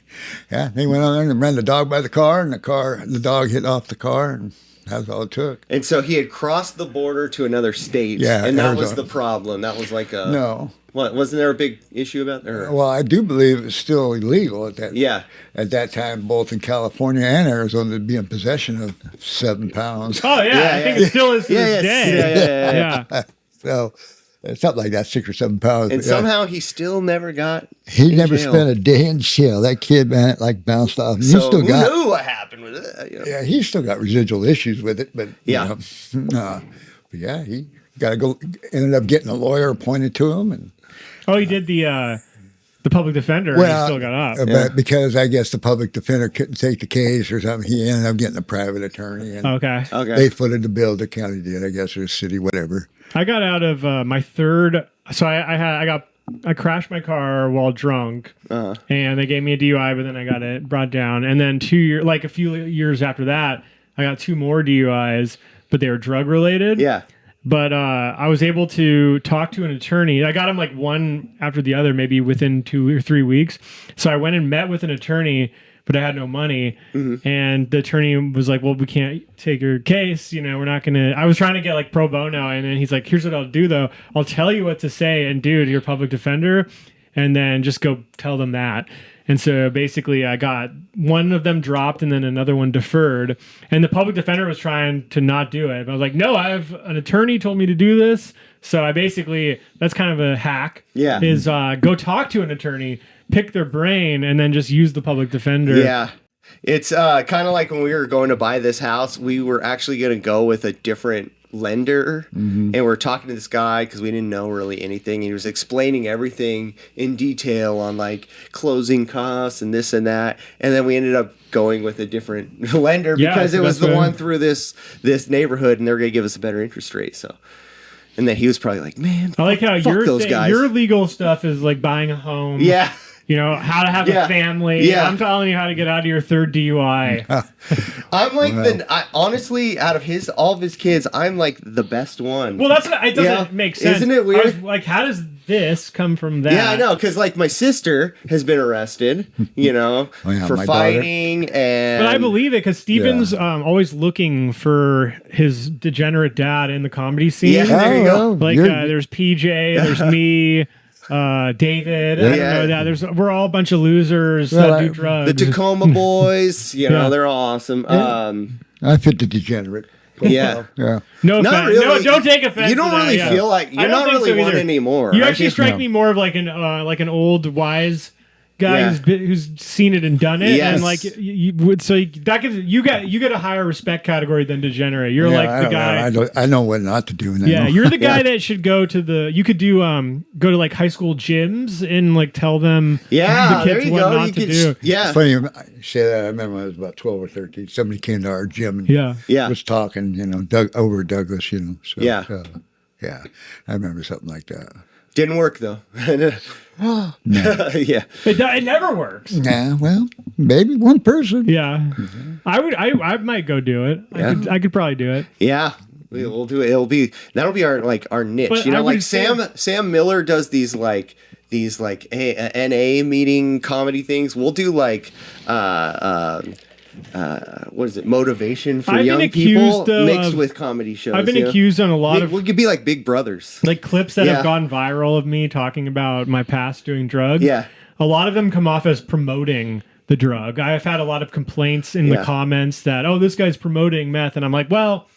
Yeah, they went on there and ran the dog by the car, and the dog hit off the car, and that's all it took. And so he had crossed the border to another state. Yeah, and that Arizona. was the problem. That was like a no. What wasn't there a big issue about that? Well, I do believe it was still illegal at that. Yeah. At that time, both in California and Arizona, to be in possession of 7 pounds. Oh yeah, I think it still is to this day. Yeah. So. Something like that, 6 or 7 pounds. And somehow he still never got. He never jail. spent a day in jail. That kid, man, bounced off. And So who knew what happened with it? Yeah, he's still got residual issues with it, but yeah, but yeah, he ended up getting a lawyer appointed to him, and he did the public defender. Well, and he still got off. But because I guess the public defender couldn't take the case or something, he ended up getting a private attorney. And okay. They footed the bill. The county did, I guess, or the city, whatever. I got out of my third. So I crashed my car while drunk, and they gave me a DUI, but then I got it brought down. And then a few years after that, I got 2 more DUIs, but they were drug related. Yeah. But I was able to talk to an attorney. I got them like one after the other, maybe within 2 or 3 weeks. So I went and met with an attorney, but I had no money. And the attorney was like, well, we can't take your case. We're not going to. I was trying to get like pro bono. And then he's like, here's what I'll do, though. I'll tell you what to say and do to your public defender. And then just go tell them that. And so basically I got one of them dropped and then another one deferred. And the public defender was trying to not do it. But I was like, no, I have an attorney told me to do this. So I basically, that's kind of a hack. Yeah. Is go talk to an attorney, pick their brain, and then just use the public defender. Yeah. It's kind of like when we were going to buy this house, we were actually going to go with a different lender, and we're talking to this guy because we didn't know really anything, and he was explaining everything in detail on like closing costs and this and that, and then we ended up going with a different lender because it was the one through this neighborhood, and they were going to give us a better interest rate. So, and then he was probably like, man, I like how your legal stuff is like buying a home. Yeah. How to have a family. Yeah. I'm telling you how to get out of your third DUI. I'm like honestly, out of all of his kids, I'm like the best one. Well, it doesn't make sense. Isn't it weird? I was like, how does this come from that? Yeah, I know, because like my sister has been arrested, for fighting, and. But I believe it because Steven's always looking for his degenerate dad in the comedy scene. Yeah, there you go. Like there's PJ, there's me. David, I don't know that. We're all a bunch of losers that do drugs. The Tacoma boys, they're all awesome. I fit the degenerate. Yeah. No, not really. No, don't take offense. You don't really feel like you're not really one anymore. You actually strike me more of like an old wise guy who's seen it and done it, Yes. and like you would. So that gives you get a higher respect category than degenerate. You're like the guy. I know what not to do. Yeah, you're the guy that should go to the. You could do go to like high school gyms and like tell them the kids there you what go. not You to could do. yeah. Funny you say that. I remember when I was about 12 or 13. Somebody came to our gym and was talking, over Douglas, So, Yeah. Yeah, I remember something like that. Didn't work though. No. Yeah. It never works. Yeah, well, maybe one person. Yeah, I might go do it. I could probably do it. Yeah. We'll do it. That'll be our niche. But like Sam Miller does these NA meeting comedy things. We'll do like what is it? Motivation for young people mixed with comedy shows. I've been accused on a lot of. We could be like Big Brothers, like clips that have gone viral of me talking about my past doing drugs. Yeah, a lot of them come off as promoting the drug. I've had a lot of complaints in the comments that this guy's promoting meth, and I'm like, well.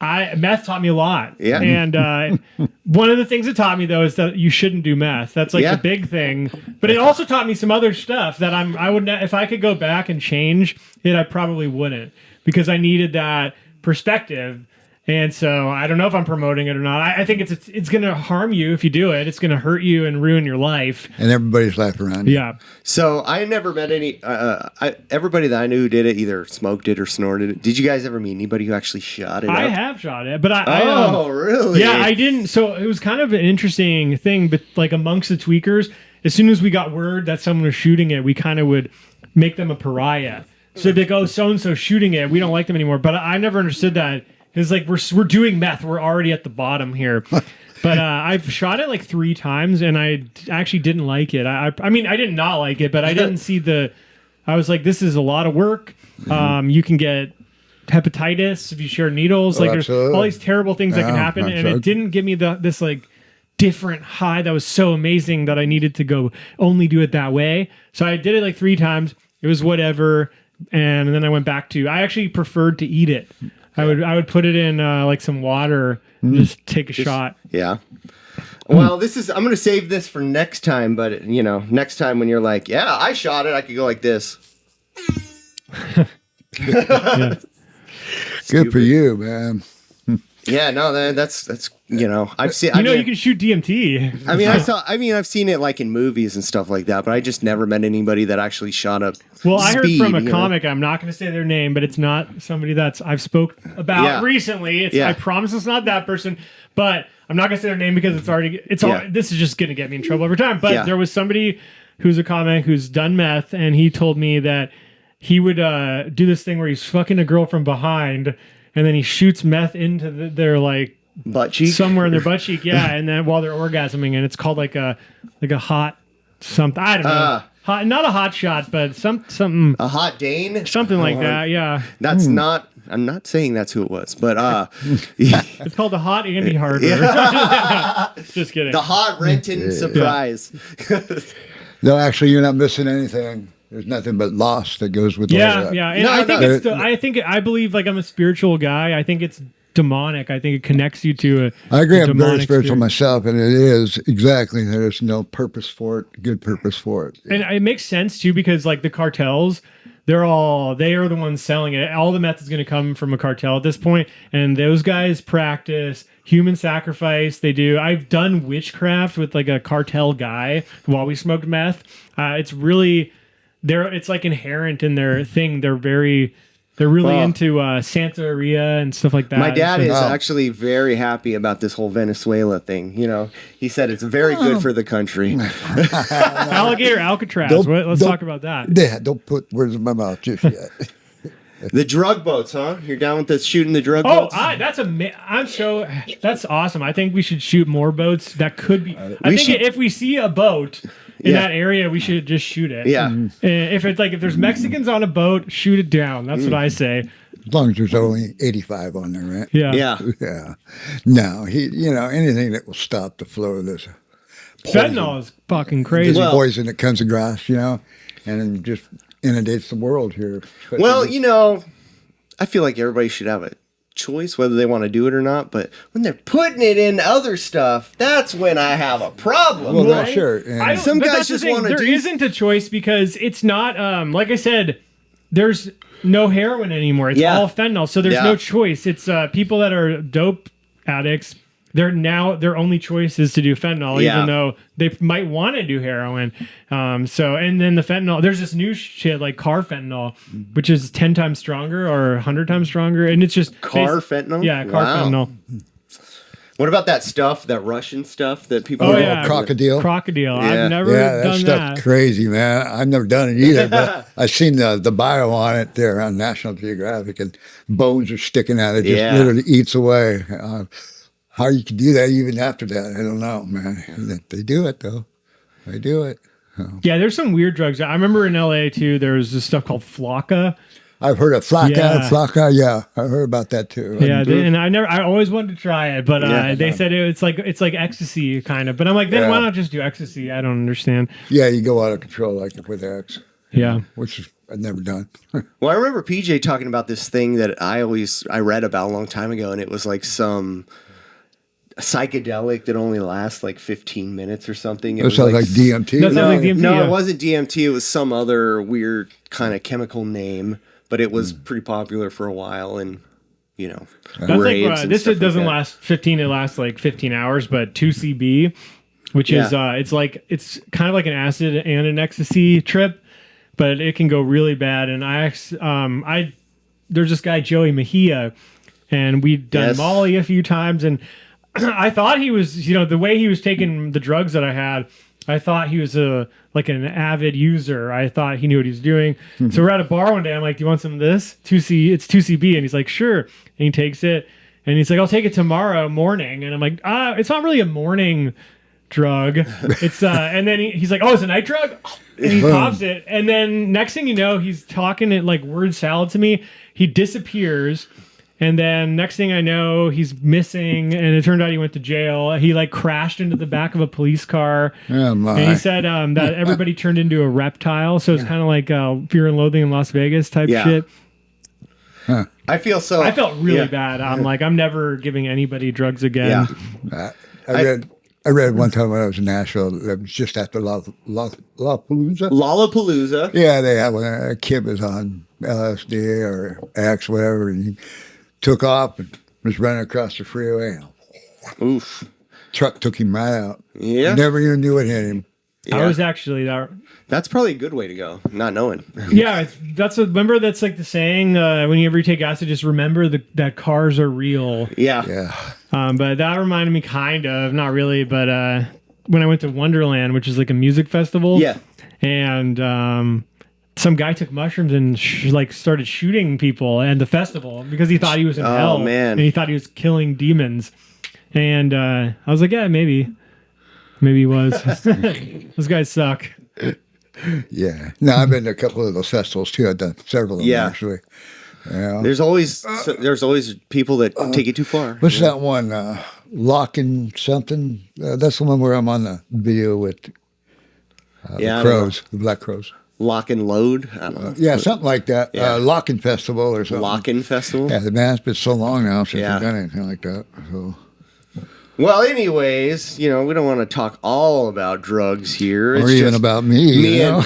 Meth taught me a lot. Yeah. And one of the things it taught me though is that you shouldn't do meth. That's like the big thing. But it also taught me some other stuff that I would if I could go back and change it, I probably wouldn't, because I needed that perspective. And so I don't know if I'm promoting it or not. I think it's going to harm you if you do it. It's going to hurt you and ruin your life. And everybody's laughing around you. Yeah. So I never met any. Everybody that I knew who did it either smoked it or snorted it. Did you guys ever meet anybody who actually shot it? I have shot it, but really? Yeah, I didn't. So it was kind of an interesting thing. But like amongst the tweakers, as soon as we got word that someone was shooting it, we kind of would make them a pariah. So they'd go, so and so shooting it. We don't like them anymore. But I never understood that. It's like we're doing meth. We're already at the bottom here. But I've shot it like 3 times, and I actually didn't like it. I mean, I did not like it, but I didn't see I was like, this is a lot of work. You can get hepatitis if you share needles. Like there's all these terrible things that can happen, and it didn't give me this like different high that was so amazing that I needed to go only do it that way. So I did it like 3 times. It was whatever, and then I went back to. I actually preferred to eat it. I would put it in like some water and just take a shot. Yeah. Well, I'm going to save this for next time, but next time when you're like, yeah, I shot it, I could go like this. Good for you, man. Yeah, no, that's I've seen. You can shoot DMT. I've seen it like in movies and stuff like that, but I just never met anybody that actually shot up. Well, I heard from a comic. I'm not going to say their name, but it's not somebody I've spoke about recently. I promise it's not that person, but I'm not going to say their name because this is just going to get me in trouble every time. But there was somebody who's a comic who's done meth, and he told me that he would do this thing where he's fucking a girl from behind. And then he shoots meth into their like butt cheek, somewhere in their butt cheek, and then while they're orgasming, and it's called like a hot something. I don't know, hot, not a hot shot, but something a hot Dane, something like that. Yeah, that's not. I'm not saying that's who it was, but it's called the hot Andy Harder. Just kidding. The hot Renton surprise. No, actually, you're not missing anything. There's nothing but loss that goes with all that. Yeah. And I believe like I'm a spiritual guy. I think it's demonic. I think it connects you to I agree. I'm very spiritual myself, and it is exactly. There's no purpose for it, good purpose for it. And it makes sense too, because like the cartels, they are the ones selling it. All the meth is going to come from a cartel at this point, and those guys practice human sacrifice. They do. I've done witchcraft with like a cartel guy while we smoked meth. It's really. It's like inherent in their thing. They're really into Santeria and stuff like that. My dad is actually very happy about this whole Venezuela thing. He said it's very good for the country. Alligator Alcatraz. Let's talk about that. Yeah, don't put words in my mouth just yet. The drug boats, huh? You're down with this shooting the drug boats? That's awesome. I think we should shoot more boats. That could be. If we see a boat in that area, we should just shoot it. Yeah. If there's Mexicans on a boat, shoot it down. That's what I say. As long as there's only 85 on there, right? Yeah. Yeah. No, anything that will stop the flow of this. Fentanyl is fucking crazy. There's poison that comes across, and then just inundates the world here. Well, I feel like everybody should have a choice whether they want to do it or not. But when they're putting it in other stuff, that's when I have a problem. Well, right? no, sure. And Some guys just want to do. There isn't a choice because it's not. Like I said, there's no heroin anymore. It's all fentanyl, so there's no choice. It's people that are dope addicts. Their only choice is to do fentanyl, even though they might want to do heroin. And then the fentanyl, there's this new shit like car fentanyl, which is 10 times stronger or 100 times stronger, and it's just fentanyl. Yeah, car fentanyl. What about that stuff, that Russian stuff that people? crocodile. Crocodile. Yeah. I've never Yeah, that done stuff that. crazy, man. I've never done it either, but I've seen the bio on it there on National Geographic, and bones are sticking out. It just literally eats away. How you can do that even after that, I don't know, man. They do it, though. They do it. Yeah, there's some weird drugs. I remember in LA, too, there was this stuff called Flocka. I've heard of Flocka. Yeah, I heard about that, too. Yeah, and I always wanted to try it, but they said it's like ecstasy, kind of. But I'm like, then why not just do ecstasy? I don't understand. Yeah, you go out of control like with X. Yeah. Which I've never done. Well, I remember PJ talking about this thing that I read about a long time ago, and it was like some psychedelic that only lasts like 15 minutes or something. It sounds like DMT. That sounds like DMT. No, yeah. it wasn't DMT. It was some other weird kind of chemical name, but it was pretty popular for a while, and That's like this doesn't last 15. It lasts like 15 hours, but 2CB, which is it's kind of like an acid and an ecstasy trip, but it can go really bad. And there's this guy Joey Mejia, and we'd done Molly a few times, and I thought he was, the way he was taking the drugs that I had, I thought he was like an avid user. I thought he knew what he was doing. Mm-hmm. So we're at a bar one day. I'm like, do you want some of this? It's 2CB. And he's like, sure. And he takes it. And he's like, I'll take it tomorrow morning. And I'm like, it's not really a morning drug. It's and then he's like, oh, it's a night drug? And he pops it. And then next thing you know, he's talking it like word salad to me. He disappears. And then next thing I know, he's missing, and it turned out he went to jail. He like crashed into the back of a police car. Oh, my. And he said that everybody turned into a reptile. So it's kind of like Fear and Loathing in Las Vegas type shit. Huh. I felt really bad. I'm like, I'm never giving anybody drugs again. Yeah. I read one time when I was in Nashville, it was just after Lollapalooza. Lollapalooza. Yeah, they had when a kid was on LSD or X, whatever, and he took off and was running across the freeway. Oof. Truck took him right out. Yeah. Never even knew it hit him. I was actually That's probably a good way to go, not knowing. Yeah, remember that's like the saying, whenever you take acid, just remember that cars are real. Yeah. Yeah. But that reminded me kind of, not really, but when I went to Wonderland, which is like a music festival. Yeah. And some guy took mushrooms and started shooting people at the festival because he thought he was in hell. Oh, man. And he thought he was killing demons. And I was like, yeah, maybe he was. Those guys suck. Yeah. No, I've been to a couple of those festivals too. I've done several of them actually. Yeah. There's always people that take it too far. What's that one? Locking something? That's the one where I'm on the video with the crows, the black crows. Lock and Load? I don't know. Yeah, something like that. Yeah. Locking Festival or something. Locking Festival? Yeah, man, it's been so long now since I've done anything like that. So. Well, anyways, we don't want to talk all about drugs here. Or even about me.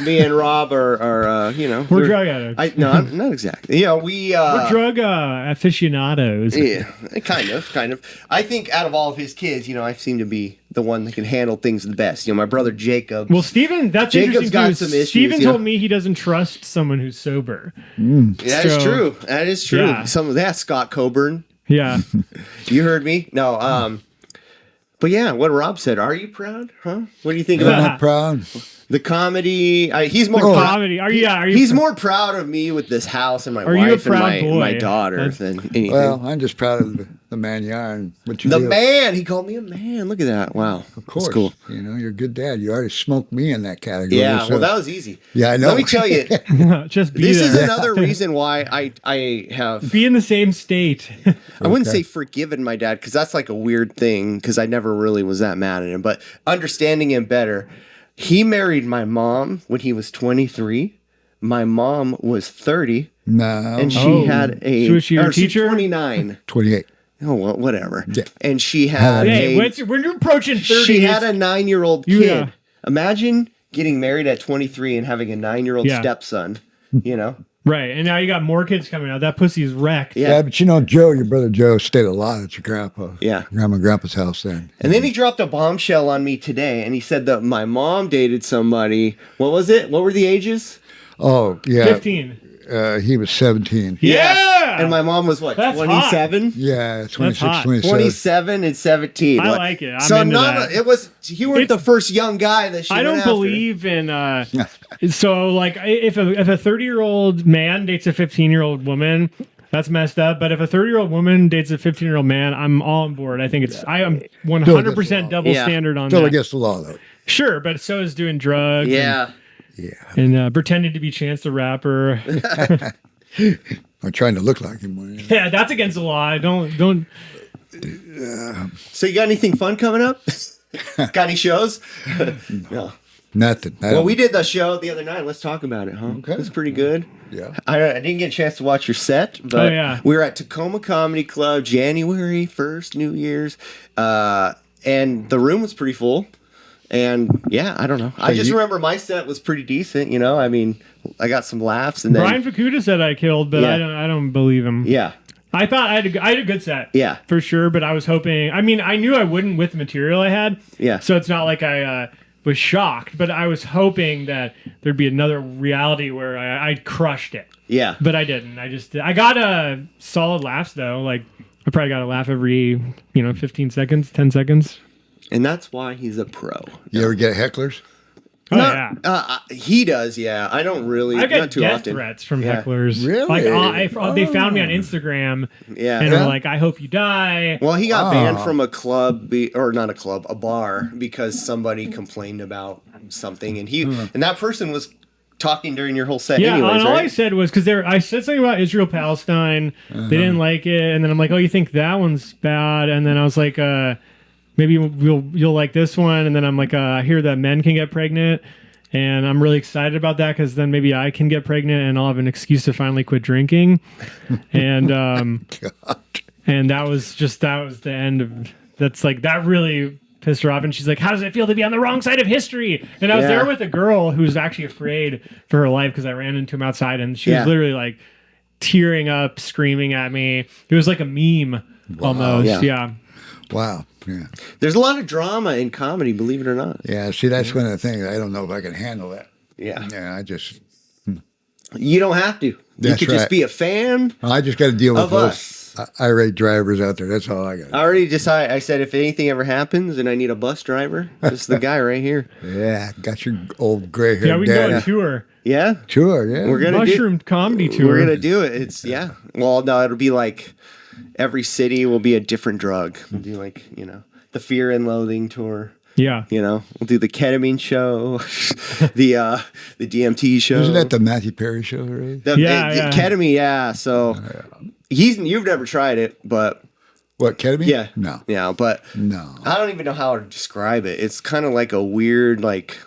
Me and Rob are we're drug addicts. No, not exactly. We're drug aficionados. Yeah, kind of. I think out of all of his kids, I seem to be the one that can handle things the best. My brother Jacob. Well, Steven, that's Jacob's interesting got too. some issues. Steven told me he doesn't trust someone who's sober. That is true. That is true. Yeah. Some of that, Scott Coburn. Yeah. You heard me? No, but yeah, what Rob said. Are you proud? Huh? What do you think about I'm not proud. the comedy? He's more comedy. Are you? He's more proud of me with this house and my wife and my daughter than anything. Well, I'm just proud of the man you are and what you do. The man. He called me a man. Look at that. Wow. Of course. That's cool. You're a good dad. You already smoked me in that category. Yeah. So. Well, that was easy. Yeah, I know. Let me tell you. Just be This there. is another reason why I have. Be in the same state. I wouldn't say forgiven my dad because that's like a weird thing because I never really was that mad at him. But understanding him better, he married my mom when he was 23. My mom was 30. No. And she had a... So was she your or she's teacher? 29. 28. Oh, well, whatever. Yeah. And she had Hey, when you're approaching 30... She had a 9-year-old kid. Yeah. Imagine getting married at 23 and having a 9-year-old stepson, you know? Right, and now you got more kids coming out. That pussy is wrecked. Yeah. But you know, Joe, your brother Joe, stayed a lot at your grandma and grandpa's house then. And then he dropped a bombshell on me today, and he said that my mom dated somebody. What was it? What were the ages? Oh, yeah. 15. He was 17. Yeah! And my mom was what, That's 27? Yeah, 26, hot. 27. 27 and 17. I like it. I'm so into that. It was, you weren't the first young guy that she I went don't after. believe in so like if a 30-year-old man dates a 15-year-old woman, that's messed up. But if a 30-year-old woman dates a 15-year-old man, I'm all on board. I think I am 100% double standard on Still that. against the law, though. Sure, but so is doing drugs. Yeah. And pretending to be Chance the Rapper. Or trying to look like him. Yeah, that's against the law. Don't. So you got anything fun coming up? Got any shows? No. Nothing. Well, we did the show the other night. Let's talk about it, huh? Okay. It was pretty good. Yeah. I didn't get a chance to watch your set, but we were at Tacoma Comedy Club January 1st, New Year's, and the room was pretty full. And yeah, I don't know. I just remember my set was pretty decent. You know, I mean, I got some laughs. And then Brian Fukuda said I killed, but I don't believe him. Yeah. I thought I had a good set. Yeah. For sure, but I was hoping. I mean, I knew I wouldn't with the material I had. Yeah. So it's not like I was shocked, but I was hoping that there'd be another reality where I crushed it. Yeah. But I didn't. I got solid laughs though. Like I probably got a laugh every 15 seconds, 10 seconds. And that's why he's a pro. You ever get hecklers? Oh, yeah. He does, yeah. I don't really. I get not too death often. threats from hecklers. Really? Like they found me on Instagram. Yeah. And they're like, I hope you die. Well, he got banned from a club, or not a club, a bar, because somebody complained about something, and and that person was talking during your whole set. Yeah, anyways, and all right? I said was because I said something about Israel Palestine. They didn't like it, and then I'm like, oh, you think that one's bad? And then I was like, maybe you'll like this one. And then I'm like, I hear that men can get pregnant. And I'm really excited about that because then maybe I can get pregnant and I'll have an excuse to finally quit drinking. And and that was the end of that's like that really pissed her off. And she's like, how does it feel to be on the wrong side of history? And I was there with a girl who's actually afraid for her life because I ran into him outside and she was literally like tearing up, screaming at me. It was like a meme almost. Yeah. Wow. Yeah. There's a lot of drama in comedy, believe it or not. Yeah. See, that's one of the things. I don't know if I can handle that. Yeah. Yeah. I just. You don't have to. You could just be a fan. I just got to deal with us. irate drivers out there. That's all I got. I already decided. I said if anything ever happens and I need a bus driver, this is the guy right here. Yeah. Got your old gray hair. Yeah, we can go on tour. Yeah. Tour. Yeah. We're gonna Mushroom comedy tour. We're gonna do it. It's Well, no, it'll be like every city will be a different drug. We'll do like the Fear and Loathing tour. Yeah. We'll do the ketamine show, the DMT show. Isn't that the Matthew Perry show, right? The ketamine, yeah. So you've never tried it, but what, ketamine? Yeah. No. Yeah, but no. I don't even know how to describe it. It's kind of like a weird, like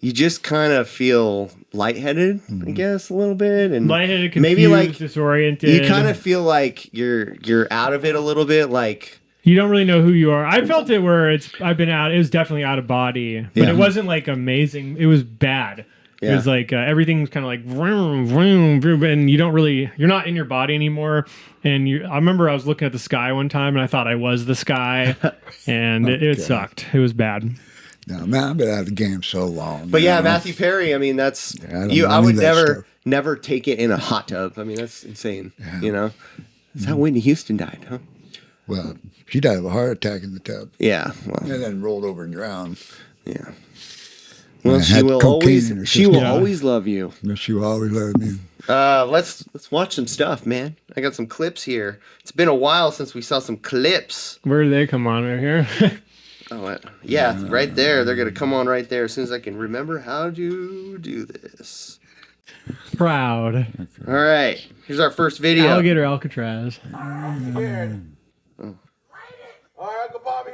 you just kind of feel lightheaded, I guess, a little bit, and lightheaded, confused, maybe like disoriented. You kind of feel like you're out of it a little bit, like. You don't really know who you are. I felt it where I've been out. It was definitely out of body, but it wasn't like amazing. It was bad. Yeah. It was like everything's kind of like vroom, vroom, vroom, and you're not in your body anymore. And I remember I was looking at the sky one time and I thought I was the sky, and it sucked. It was bad. No, man, I've been out of the game so long. But Matthew Perry. I mean, that's I would never take it in a hot tub. I mean, that's insane. Yeah. That's how Whitney Houston died, huh? Well, she died of a heart attack in the tub. Yeah. Well, and then rolled over and drowned. Yeah. Well, she will always love you. She will always love me. Let's watch some stuff, man. I got some clips here. It's been a while since we saw some clips. Where do they come on right here? Right there. They're gonna come on right there as soon as I can remember how to do this. Proud. Okay. All right. Here's our first video. Alligator Alcatraz.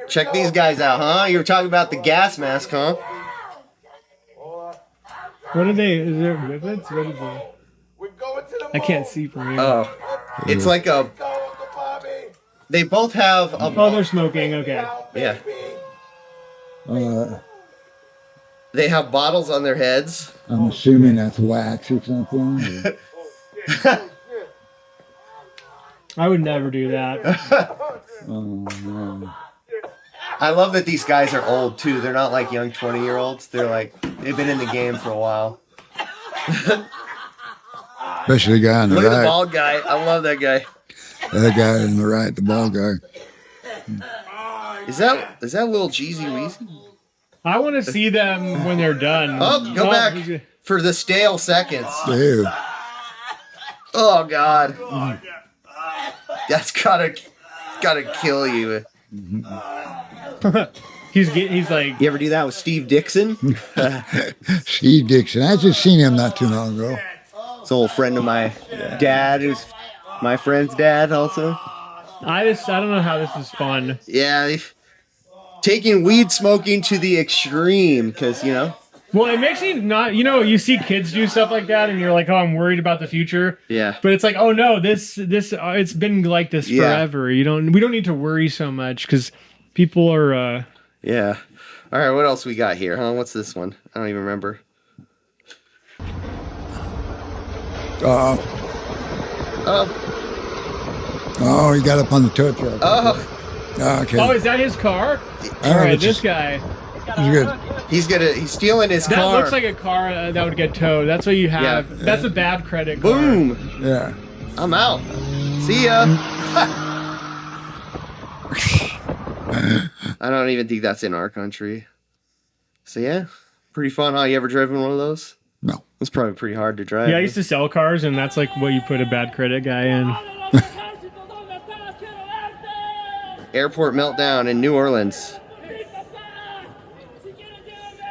Check these guys out, huh? You were talking about the gas mask, huh? What are they? Is there riblets? What is it? We're going to the I can't see from here. Oh, it's like a. They both have a. Oh, they're smoking. Okay. Yeah. They have bottles on their heads. I'm assuming that's wax or something. I would never do that. Oh, man. I love that these guys are old too. They're not like young 20-year-olds. They're like they've been in the game for a while. Especially the guy on the Look right. at the bald guy. I love that guy. That guy on the right, the bald guy. Is that little Jeezy Weezy? I want to see them when they're done. Oh, go back for the stale seconds. Ew. Oh God. That's gotta kill you. He's like. You ever do that with Steve Dixon? Steve Dixon. I just seen him not too long ago. It's an old friend of my dad, who's my friend's dad also. I don't know how this is fun. Yeah, taking weed smoking to the extreme, because Well, it makes me not. You see kids do stuff like that, and you're like, oh, I'm worried about the future. Yeah. But it's like, oh no, this it's been like this forever. We don't need to worry so much because people are. Yeah. All right, what else we got here, huh? What's this one? I don't even remember. Oh, he got up on the tow truck. Oh, okay. Oh, is that his car? All right, this guy. He's good. He's stealing his That car. looks like a car that would get towed. That's what you have. Yeah. That's a bad credit card. Boom. Yeah. I'm out. See ya. I don't even think that's in our country. So yeah, pretty fun, huh? You ever driven one of those? No. It's probably pretty hard to drive. Yeah, I used to sell cars, and that's like what you put a bad credit guy in. Airport meltdown in New Orleans.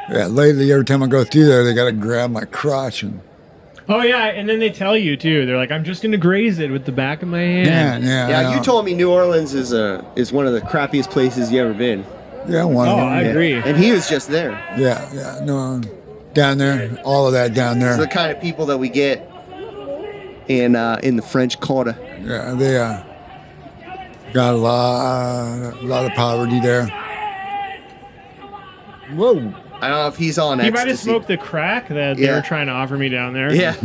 Yeah, lately, every time I go through there, they got to grab my crotch. And Oh yeah, and then they tell you too. They're like, I'm just gonna graze it with the back of my hand. Yeah, you told me New Orleans is one of the crappiest places you ever been. Yeah, one of them. I agree. And he was just there. Yeah, no, down there, all of that down there. It's the kind of people that we get in the French Quarter. Yeah, they got a lot of poverty there. Whoa. I don't know if he's on He might have ecstasy. smoked the crack that they were trying to offer me down there. Yeah.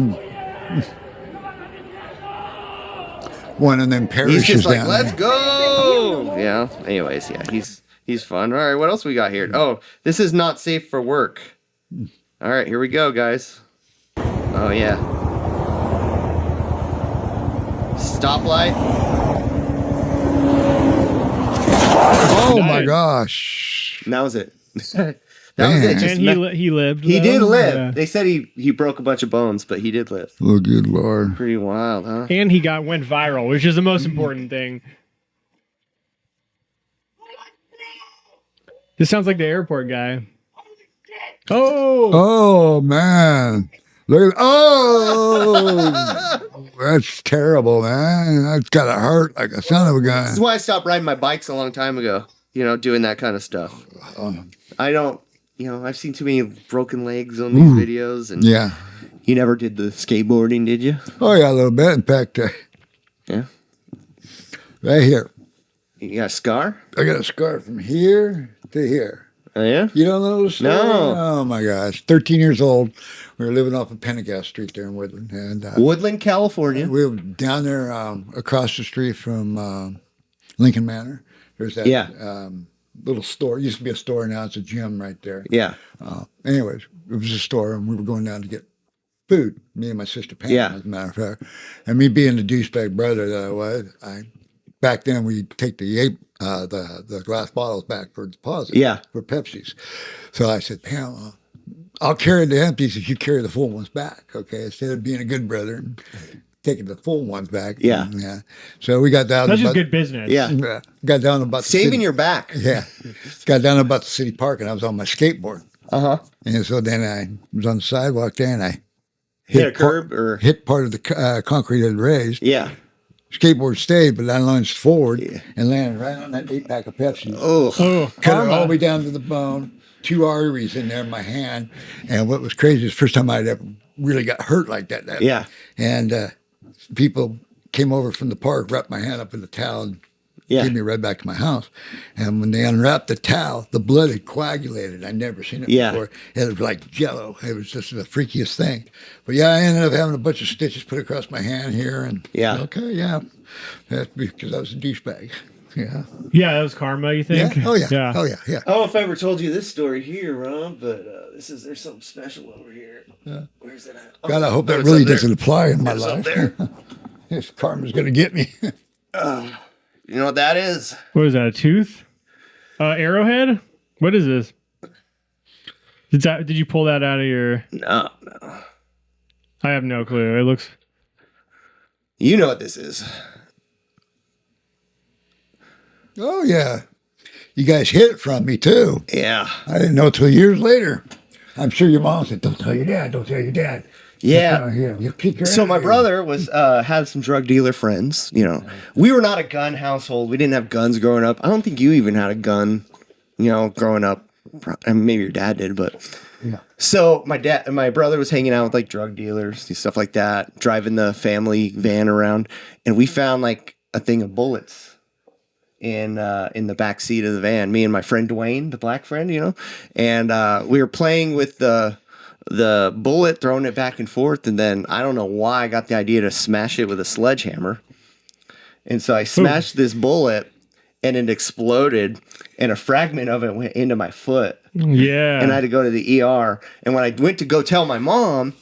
One of them parishes He's just like, down let's there. go. Yeah. Anyways, yeah, he's fun. All right, what else we got here? Oh, this is not safe for work. All right, here we go, guys. Oh yeah. Stoplight. Oh my Nice. gosh. And that was it. That was it. Just And he lived. he though. did live. Yeah. They said he broke a bunch of bones, but he did live. Oh, good Lord. Pretty wild, huh? And he went viral, which is the most important thing. This sounds like the airport guy. Oh, Oh, man. Look at oh, that's terrible, man. That's gotta hurt like a son of a gun. This is why I stopped riding my bikes a long time ago. Doing that kind of stuff. I don't. I've seen too many broken legs on these videos, and Yeah. you never did the skateboarding, did you? Oh, yeah, a little bit. In fact, Yeah. right here. You got a scar? I got a scar from here to here. Oh yeah. You don't know the story? No. Oh, my gosh. 13 years old. We were living off of Pendergast Street there in Woodland. And Woodland, California. we were down there across the street from Lincoln Manor. There's that little store. It used to be a store. Now it's a gym right there. Yeah. Anyways, it was a store, and we were going down to get food. Me and my sister Pam, as a matter of fact. And me being the douchebag brother that I was, back then we take the glass bottles back for deposit. Yeah. For Pepsis. So I said, Pam, I'll carry the empties if you carry the full ones back. Okay, instead of being a good brother and taking the full ones back. Yeah. Yeah. So we got down. that's just good business. Yeah. Got down about the Saving city. your back. Yeah. Got down about the city park, and I was on my skateboard. Uh-huh. And so then I was on the sidewalk there, and I Hit a curb or hit part of the concrete that had raised. yeah. Skateboard stayed, but I lunged forward and landed right on that 8-pack of Pepsi. Oh. Cut it all the way down to the bone. 2 arteries in there in my hand. And what was crazy is the first time I'd ever really got hurt like that. Yeah. And people came over from the park, wrapped my hand up in the towel, and gave me right back to my house. And when they unwrapped the towel, the blood had coagulated. I'd never seen it before. It was like jello. It was just the freakiest thing. But I ended up having a bunch of stitches put across my hand here. And that's because I was a douchebag. Yeah. Yeah, that was karma, you think? Yeah. Oh, yeah. Yeah. Oh, yeah. Yeah. I don't know if I ever told you this story here, Rob, but there's something special over here. Where's it at? God, I hope that really doesn't apply in my life. This karma's going to get me. You know what that is? What is that, a tooth? Arrowhead? What is this? Did you pull that out of your... No. I have no clue. It looks... You know what this is. Oh, yeah. You guys hid it from me, too. Yeah. I didn't know till years later. I'm sure your mom said, don't tell your dad, don't tell your dad. Yeah. You kick your So ass. my brother was had some drug dealer friends. You know, we were not a gun household. We didn't have guns growing up. I don't think you even had a gun. You know, growing up. I mean, maybe your dad did, but So my brother was hanging out with like drug dealers and stuff like that, driving the family van around, and we found like a thing of bullets in the back seat of the van. Me and my friend Dwayne, the black friend, you know, and we were playing with the bullet, throwing it back and forth, and then I don't know why I got the idea to smash it with a sledgehammer. And so I smashed this bullet, and it exploded, and a fragment of it went into my foot. Yeah. And I had to go to the ER. And when I went to go tell my mom,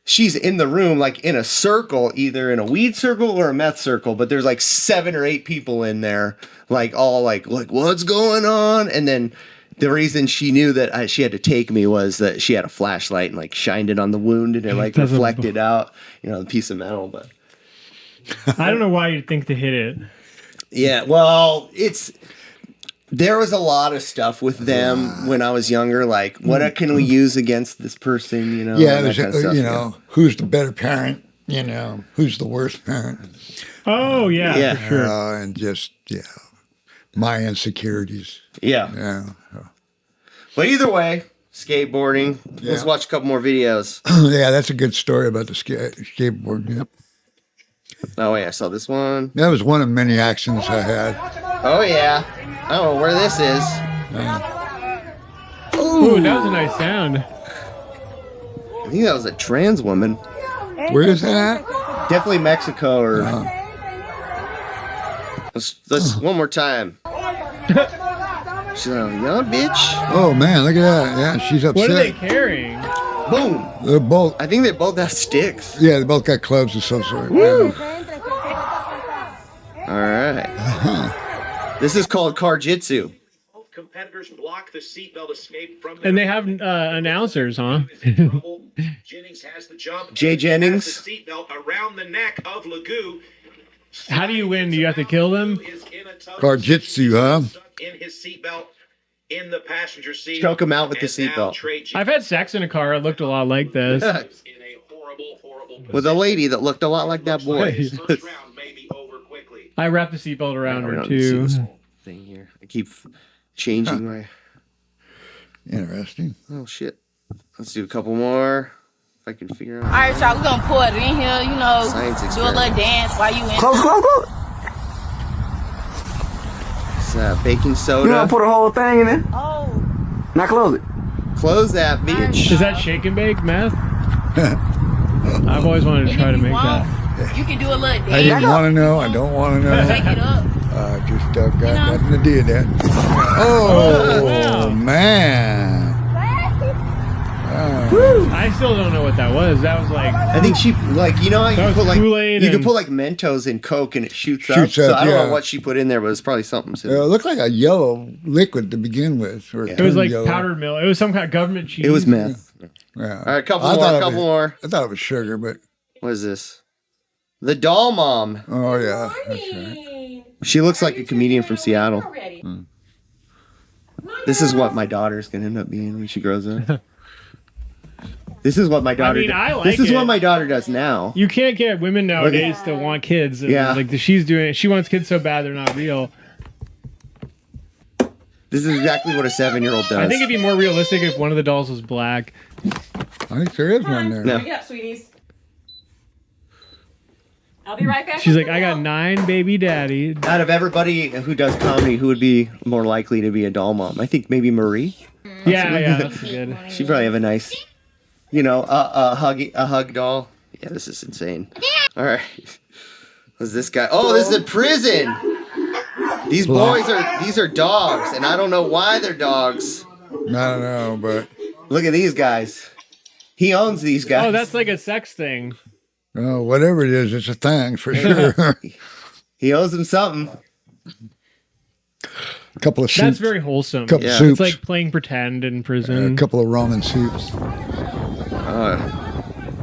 she's in the room, like in a circle, either in a weed circle or a meth circle, but there's like 7 or 8 people in there, like all like what's going on? And then the reason she knew that she had to take me was that she had a flashlight and like shined it on the wound, and it like reflected out, you know, the piece of metal. But I don't know why you'd think to hit it. Yeah, well, there was a lot of stuff with them when I was younger. Like, what can we use against this person? You know, yeah, there's kind of stuff, you know, who's the better parent? You know, who's the worst parent? Oh yeah, for sure. And just my insecurities. Yeah. But either way, skateboarding. Yeah. Let's watch a couple more videos. Yeah, that's a good story about the skateboard. Yep. Oh, yeah, I saw this one. That was one of many accidents I had. Oh, yeah. I don't know where this is. Ooh, that was a nice sound. I think that was a trans woman. Where is that? Definitely Mexico or... Let's one more time. She's like, young bitch. Oh, man, look at that. Yeah, she's upset. What are they carrying? Boom. They're both... I think they both have sticks. Yeah, they both got clubs of some sort. Woo. All right. This is called car-jitsu. Competitors block the seatbelt escape from and they have announcers, huh? Jennings has the jump. Jay Jennings. The seatbelt around the neck of Lagoo. How do you win? Do you have to kill them? Car-jitsu, huh? In his seatbelt in the passenger seat. Choke him out with the seatbelt. I've had sex in a car. It looked a lot like this. With a lady that looked a lot like that boy. I wrapped the seatbelt around her too. This thing here. I keep changing my. Interesting. Oh shit! Let's do a couple more. If I can figure out. All right, y'all. We're gonna pour it in here. You know, do a little dance while you in. Close. It's baking soda. You want to put a whole thing in there? Oh. Now close it. Close that, bitch. Is that shake and bake meth? I've always wanted to try to make that. You can do a little dance. I didn't want to know. I don't want to know. Take it up. Just got nothing to do with that. Oh, man. I still don't know what that was. That was like... I think she, like, you know how you can put like... Kool-Aid You can put like Mentos in Coke and it shoots up. So I don't know what she put in there, but it's probably something similar. It looked like a yellow liquid to begin with. Or It was like powdered milk. It was some kind of government cheese. It was meth. Yeah. All right, couple more. I thought it was sugar, but... What is this? The Doll Mom. Oh, yeah. That's right. She looks like a comedian from Seattle. This is what my daughter's going to end up being when she grows up. This is what my daughter does. This is what my daughter does now. You can't get women nowadays to want kids. Yeah. Like she's doing it. She wants kids so bad they're not real. This is exactly what a 7-year-old does. I think it'd be more realistic if one of the dolls was black. I think there is one there. No. Yeah, sweeties. I'll be right back. She's like, I got 9 baby daddies. Out of everybody who does comedy, who would be more likely to be a doll mom? I think maybe Marie. Yeah, that's good. She'd probably have a nice, a hug doll. Yeah, this is insane. All right. What's this guy? Oh, this is a prison. These these are dogs, and I don't know why they're dogs. I don't know, but look at these guys. He owns these guys. Oh, that's like a sex thing. Oh, whatever it is, it's a thing for sure. He owes them something. A couple of soups. That's very wholesome. Couple soups. It's like playing pretend in prison. A couple of ramen soups.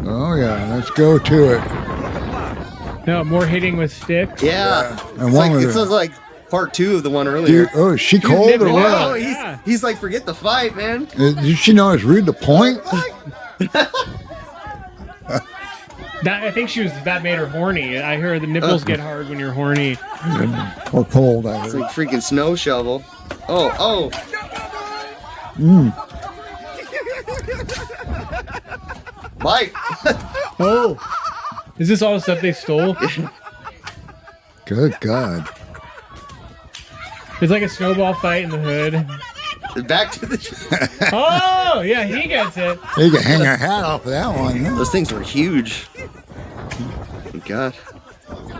Oh yeah, let's go to it. No, more hitting with sticks. Yeah. And one it was sounds like part 2 of the one earlier. Dude, oh, is she cold or what? Oh, he's like, forget the fight, man. Did she know it's rude to point? I think that made her horny. I heard the nipples get hard when you're horny. Or cold, I It's heard. like freaking snow shovel. Oh. Mike. Oh. Is this all the stuff they stole? Good God. It's like a snowball fight in the hood. Back to the... Oh, yeah, he gets it. You can hang her hat off of that one. Huh? Those things were huge. Oh, God.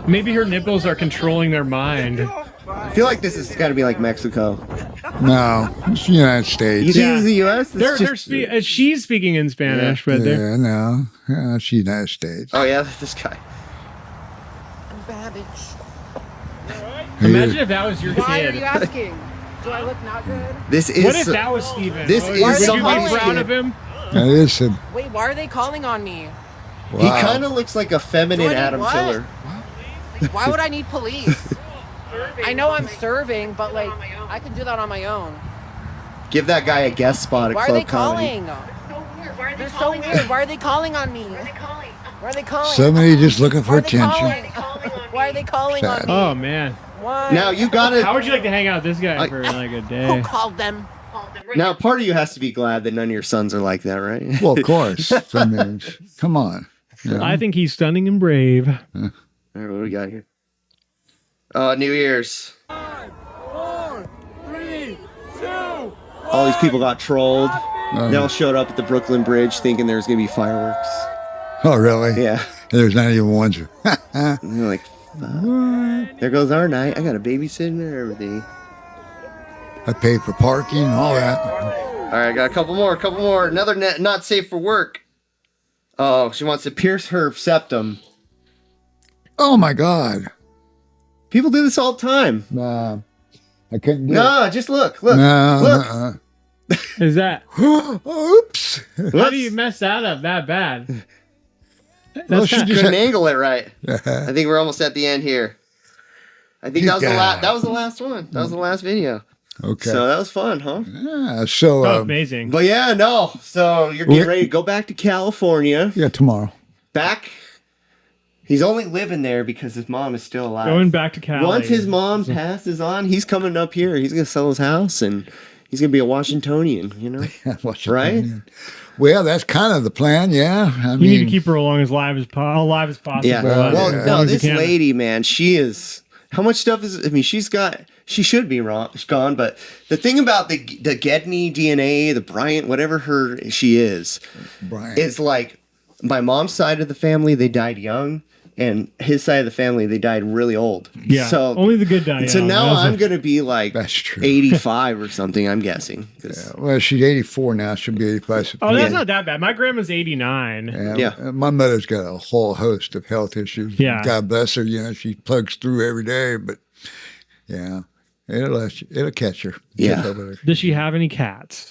Maybe her nipples are controlling their mind. I feel like this has got to be like Mexico. No, it's the United States. You think it's the U.S.? She's speaking in Spanish, but they're... Yeah, no. Yeah, it's the United States. Oh, yeah, this guy. Imagine if that was your Why kid. are you asking? Do I look not good? This is... What if that was Steven? This Would is you somebody's be proud kid. of him? That is him. Wait, why are they calling on me? Wow. He kind of looks like a feminine Do I need Adam what? Tiller. Why would I need police? I know I'm serving, but like, I can do that on my own. Give that guy a guest spot at Why are Club they Comedy. calling? They're so weird. Why are they calling on me? Why are they calling? Somebody just looking for Why are they attention. calling? Why are they calling on me? Oh, man. Why? Now, you gotta... How would you like to hang out with this guy for like a day? Who called them? Now, part of you has to be glad that none of your sons are like that, right? Well, of course. I mean, come on. You know? I think he's stunning and brave. All right, what do we got here? New Year's. 5, 4, 3, 2. All these people got trolled. They all showed up at the Brooklyn Bridge thinking there was going to be fireworks. Oh, really? Yeah. There's not even one. And they're like, fuck. There goes our night. I got a babysitter and everything. I paid for parking and all that. All right, I got a couple more. Another not safe for work. Oh, she wants to pierce her septum. Oh, my God. People do this all the time. Nah, I couldn't do No, just look. it. No, Look. Is that? Oops. How do you mess that up that bad? Well, she just Couldn't had, angle it right. I think we're almost at the end here. I think that was the last one. That was the last video. okay. So that was fun, huh? Yeah, so, Oh, amazing. But yeah, no. So you're getting ready to go back to California. yeah, tomorrow. Back. He's only living there because his mom is still alive. Going back to Cali. Once his mom passes on, he's coming up here. He's gonna sell his house and he's gonna be a Washingtonian. You know, right? Well, that's kind of the plan. Yeah, I You mean, need to keep her alive as possible. Yeah. Well, Well, yeah. no, As you this can. lady, man, she is. How much stuff is? I mean, she should be gone. But the thing about the Gedney DNA, the Bryant, whatever she is, Brian. it's like my mom's side of the family, they died young. And his side of the family, they died really old. Yeah. So only the good die. So young. now That's I'm going to be like That's true. 85 or something, I'm guessing. Yeah, well, she's 84 now. She'll be 85. Oh, that's Yeah. not that bad. My grandma's 89. Yeah. My mother's got a whole host of health issues. Yeah. God bless her. You know, she plugs through every day, but yeah, it'll catch her. Yeah. Get over there. Does she have any cats?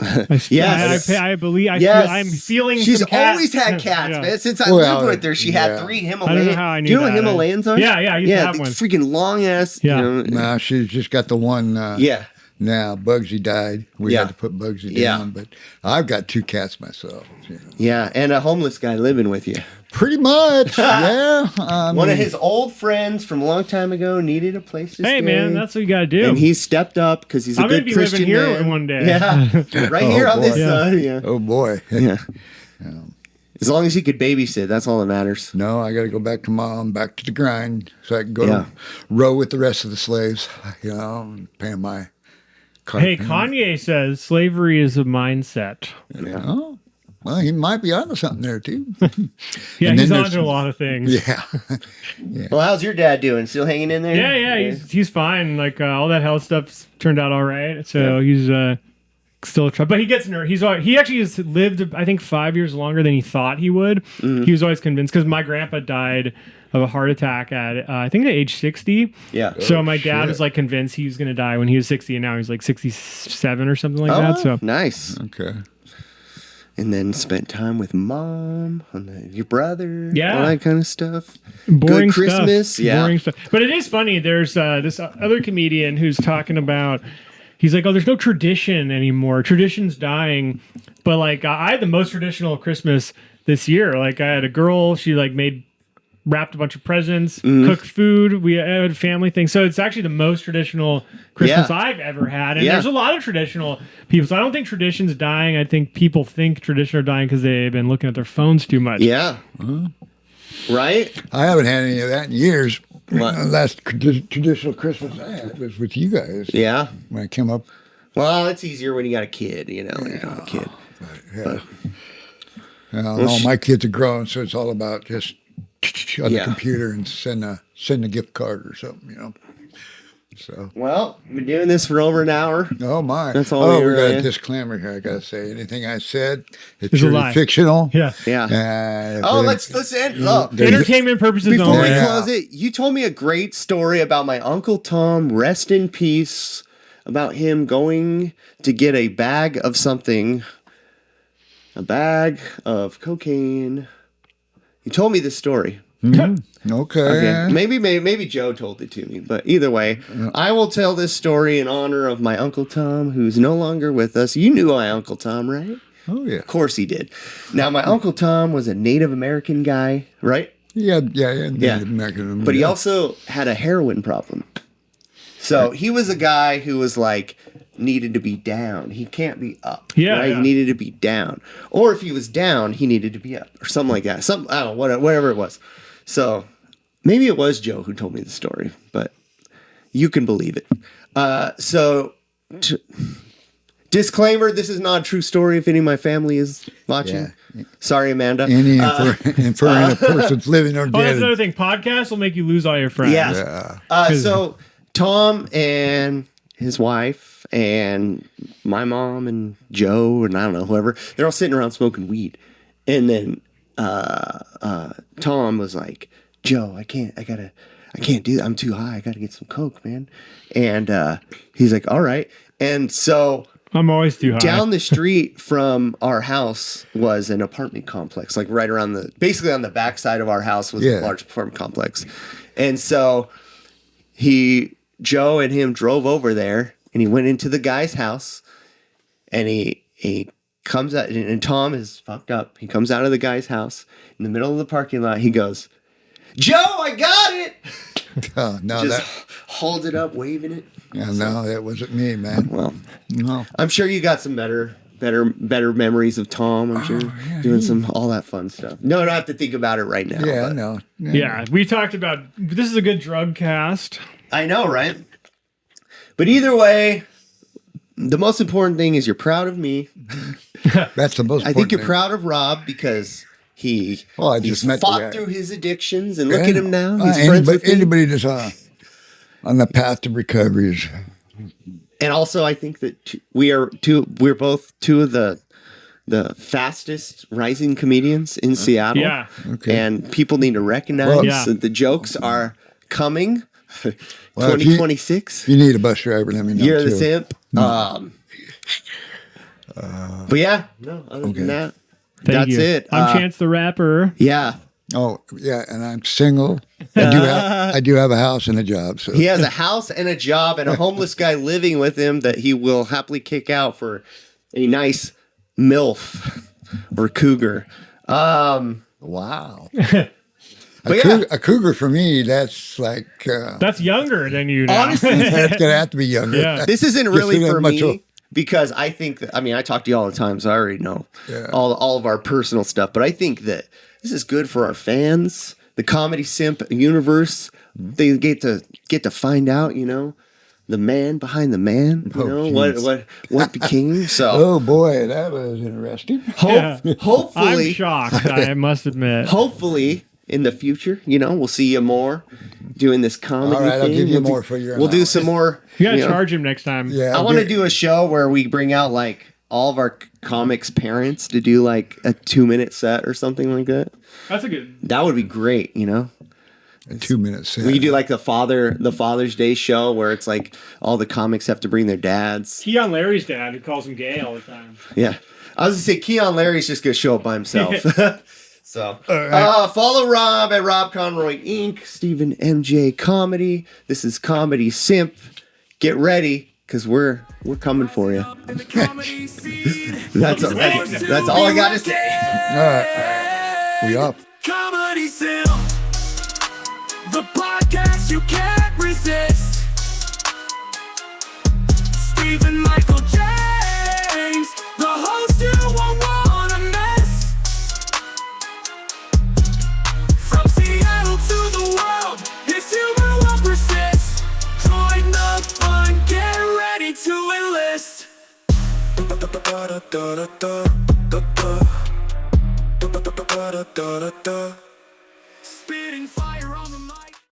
Yes. I believe. Yes. I'm feeling. She's some cats. always had cats, Yeah. man. Since I Well, lived with her, she had yeah. 3 Himalayan. I don't know how I knew Do you know what that. Himalayans are? Yeah, I used to have the one. freaking long ass. Yeah. You know, No, she's just got the one. yeah. Now, Bugsy died. We Yeah. had to put Bugsy Yeah. down, but I've got 2 cats myself. You know. Yeah. And a homeless guy living with you. Pretty much, yeah. One of his old friends from a long time ago needed a place to stay. Hey, man, that's what you got to do. And he stepped up because he's a I'm gonna good be Christian living here man. one day. Yeah. Right here on this boy. side. Yeah. Oh boy. Yeah. As long as he could babysit, that's all that matters. No, I got to go back to mom, back to the grind, so I can go row with the rest of the slaves. And pay my. Hey, Kanye says slavery is a mindset. Yeah. Oh, well, he might be onto something there too. Yeah, he's onto a lot of things. Yeah. Well, how's your dad doing? Still hanging in there? Yeah. He's fine. Like all that health stuff's turned out all right. So he's still a trouble, but he gets nervous. He actually has lived, I think, 5 years longer than he thought he would. He was always convinced because my grandpa died of a heart attack at I think at age 60. Yeah. So my dad was like convinced he was going to die when he was 60, and now he's like 67 or something like that. So nice. Okay. And then spent time with mom, and your brother, Yeah. all that kind of stuff. boring Good Christmas, stuff. yeah. Boring stuff. But it is funny. There's this other comedian who's talking about. He's like, oh, there's no tradition anymore. Tradition's dying. But like, I had the most traditional Christmas this year. Like, I had a girl. She like wrapped a bunch of presents, cooked food. We had a family thing. So it's actually the most traditional Christmas I've ever had. And there's a lot of traditional people. So I don't think tradition's dying. I think people think tradition are dying because they've been looking at their phones too much. Yeah. Right? I haven't had any of that in years. The last traditional Christmas I had was with you guys. Yeah. When I came up. Well, it's easier when you got a kid, when you got a kid. All my kids are grown, so it's all about just on the computer and send a gift card or something, So. Well, we've been doing this for over an hour. Oh my! That's all. We got a disclaimer here. I gotta say, anything I said, it's a truly lie. fictional. Yeah. Let's end. Entertainment purposes Before only. we close it, you told me a great story about my Uncle Tom, rest in peace, about him going to get a bag of something, a bag of cocaine. You told me this story. Mm-hmm. Okay. Maybe Joe told it to me, but either way, I will tell this story in honor of my Uncle Tom, who's no longer with us. You knew my Uncle Tom, right? Oh yeah. Of course he did. Now my Uncle Tom was a Native American guy, right? Yeah. Native American. But he also had a heroin problem. So he was a guy who was like needed to be down. He can't be up. Yeah, right? yeah. He needed to be down. Or if he was down, he needed to be up or something like that. I don't know, whatever it was. So maybe it was Joe who told me the story, but you can believe it. Disclaimer, this is not a true story if any of my family is watching. Yeah. Sorry, Amanda. Any inferring a person's living or dead. Oh, that's another thing. Podcasts will make you lose all your friends. Yeah. So Tom and his wife and my mom and Joe and I don't know, whoever, they're all sitting around smoking weed. And then Tom was like, Joe, I can't do that. I'm too high. I gotta get some coke, man. And he's like, all right. And so I'm always too high. Down the street from our house was an apartment complex, like right around basically on the backside of our house was a large apartment complex. And so Joe and him drove over there and he went into the guy's house and he comes out, and Tom is fucked up. He comes out of the guy's house in the middle of the parking lot. He goes, Joe, I got it. Oh, no, just holds it up, waving it. Yeah, no, that wasn't me, man. Well, no. I'm sure you got some better memories of Tom. I'm sure doing all that fun stuff. No, I don't have to think about it right now. Yeah, no. Yeah, we talked about this is a good drug cast. I know, right? But either way, the most important thing is you're proud of me. That's the most important I think you're thing. proud of Rob because he's met fought through his addictions and look at him now. He's friends with anybody that's on the path to recovery is. And also, I think that we're both two of the fastest rising comedians in Seattle. Yeah. Okay. And people need to recognize that the jokes are coming. 2026. If you need a bus driver, let me know. Year of the Simp. But yeah, other than that, Thank you. it. I'm Chance the Rapper. Yeah. Oh yeah, and I'm single. I do have a house and a job. So he has a house and a job and a homeless guy living with him that he will happily kick out for a nice MILF or cougar. Wow. But a cougar for me, that's like that's younger than you now. Honestly, that's gonna have to be younger. Yeah. This isn't really for me. because I think that, I mean, I talk to you all the time, so I already know all of our personal stuff. But I think that this is good for our fans, the Comedy Simp universe. They get to find out, you know, the man behind the man. You know what became. So, oh boy, that was interesting. Hopefully, I'm shocked. I must admit. Hopefully, in the future, you know, we'll see you more doing this comedy. All right, thing. I'll give you more for your. We'll do some more. You gotta charge him next time. Yeah, I want to do a show where we bring out like all of our comics' parents to do like a 2-minute set or something like that. That's a good. That would be great, you know. A 2-minute set. We do like the Father's Day show where it's like all the comics have to bring their dads. Keon Larry's dad, who calls him gay all the time. Yeah, I was gonna say Keon Larry's just gonna show up by himself. So right. Follow Rob at Rob Conroy Inc. Stephen MJ Comedy. This is Comedy Simp. Get ready, cause we're coming for you. That's all I gotta say. All right. We up. Comedy Simp, the podcast you can't resist. Stephen Michael James, the host you won't wanna miss. From Seattle to the world, his humor will persist. Join the fun, get ready to enlist. Spitting fire on the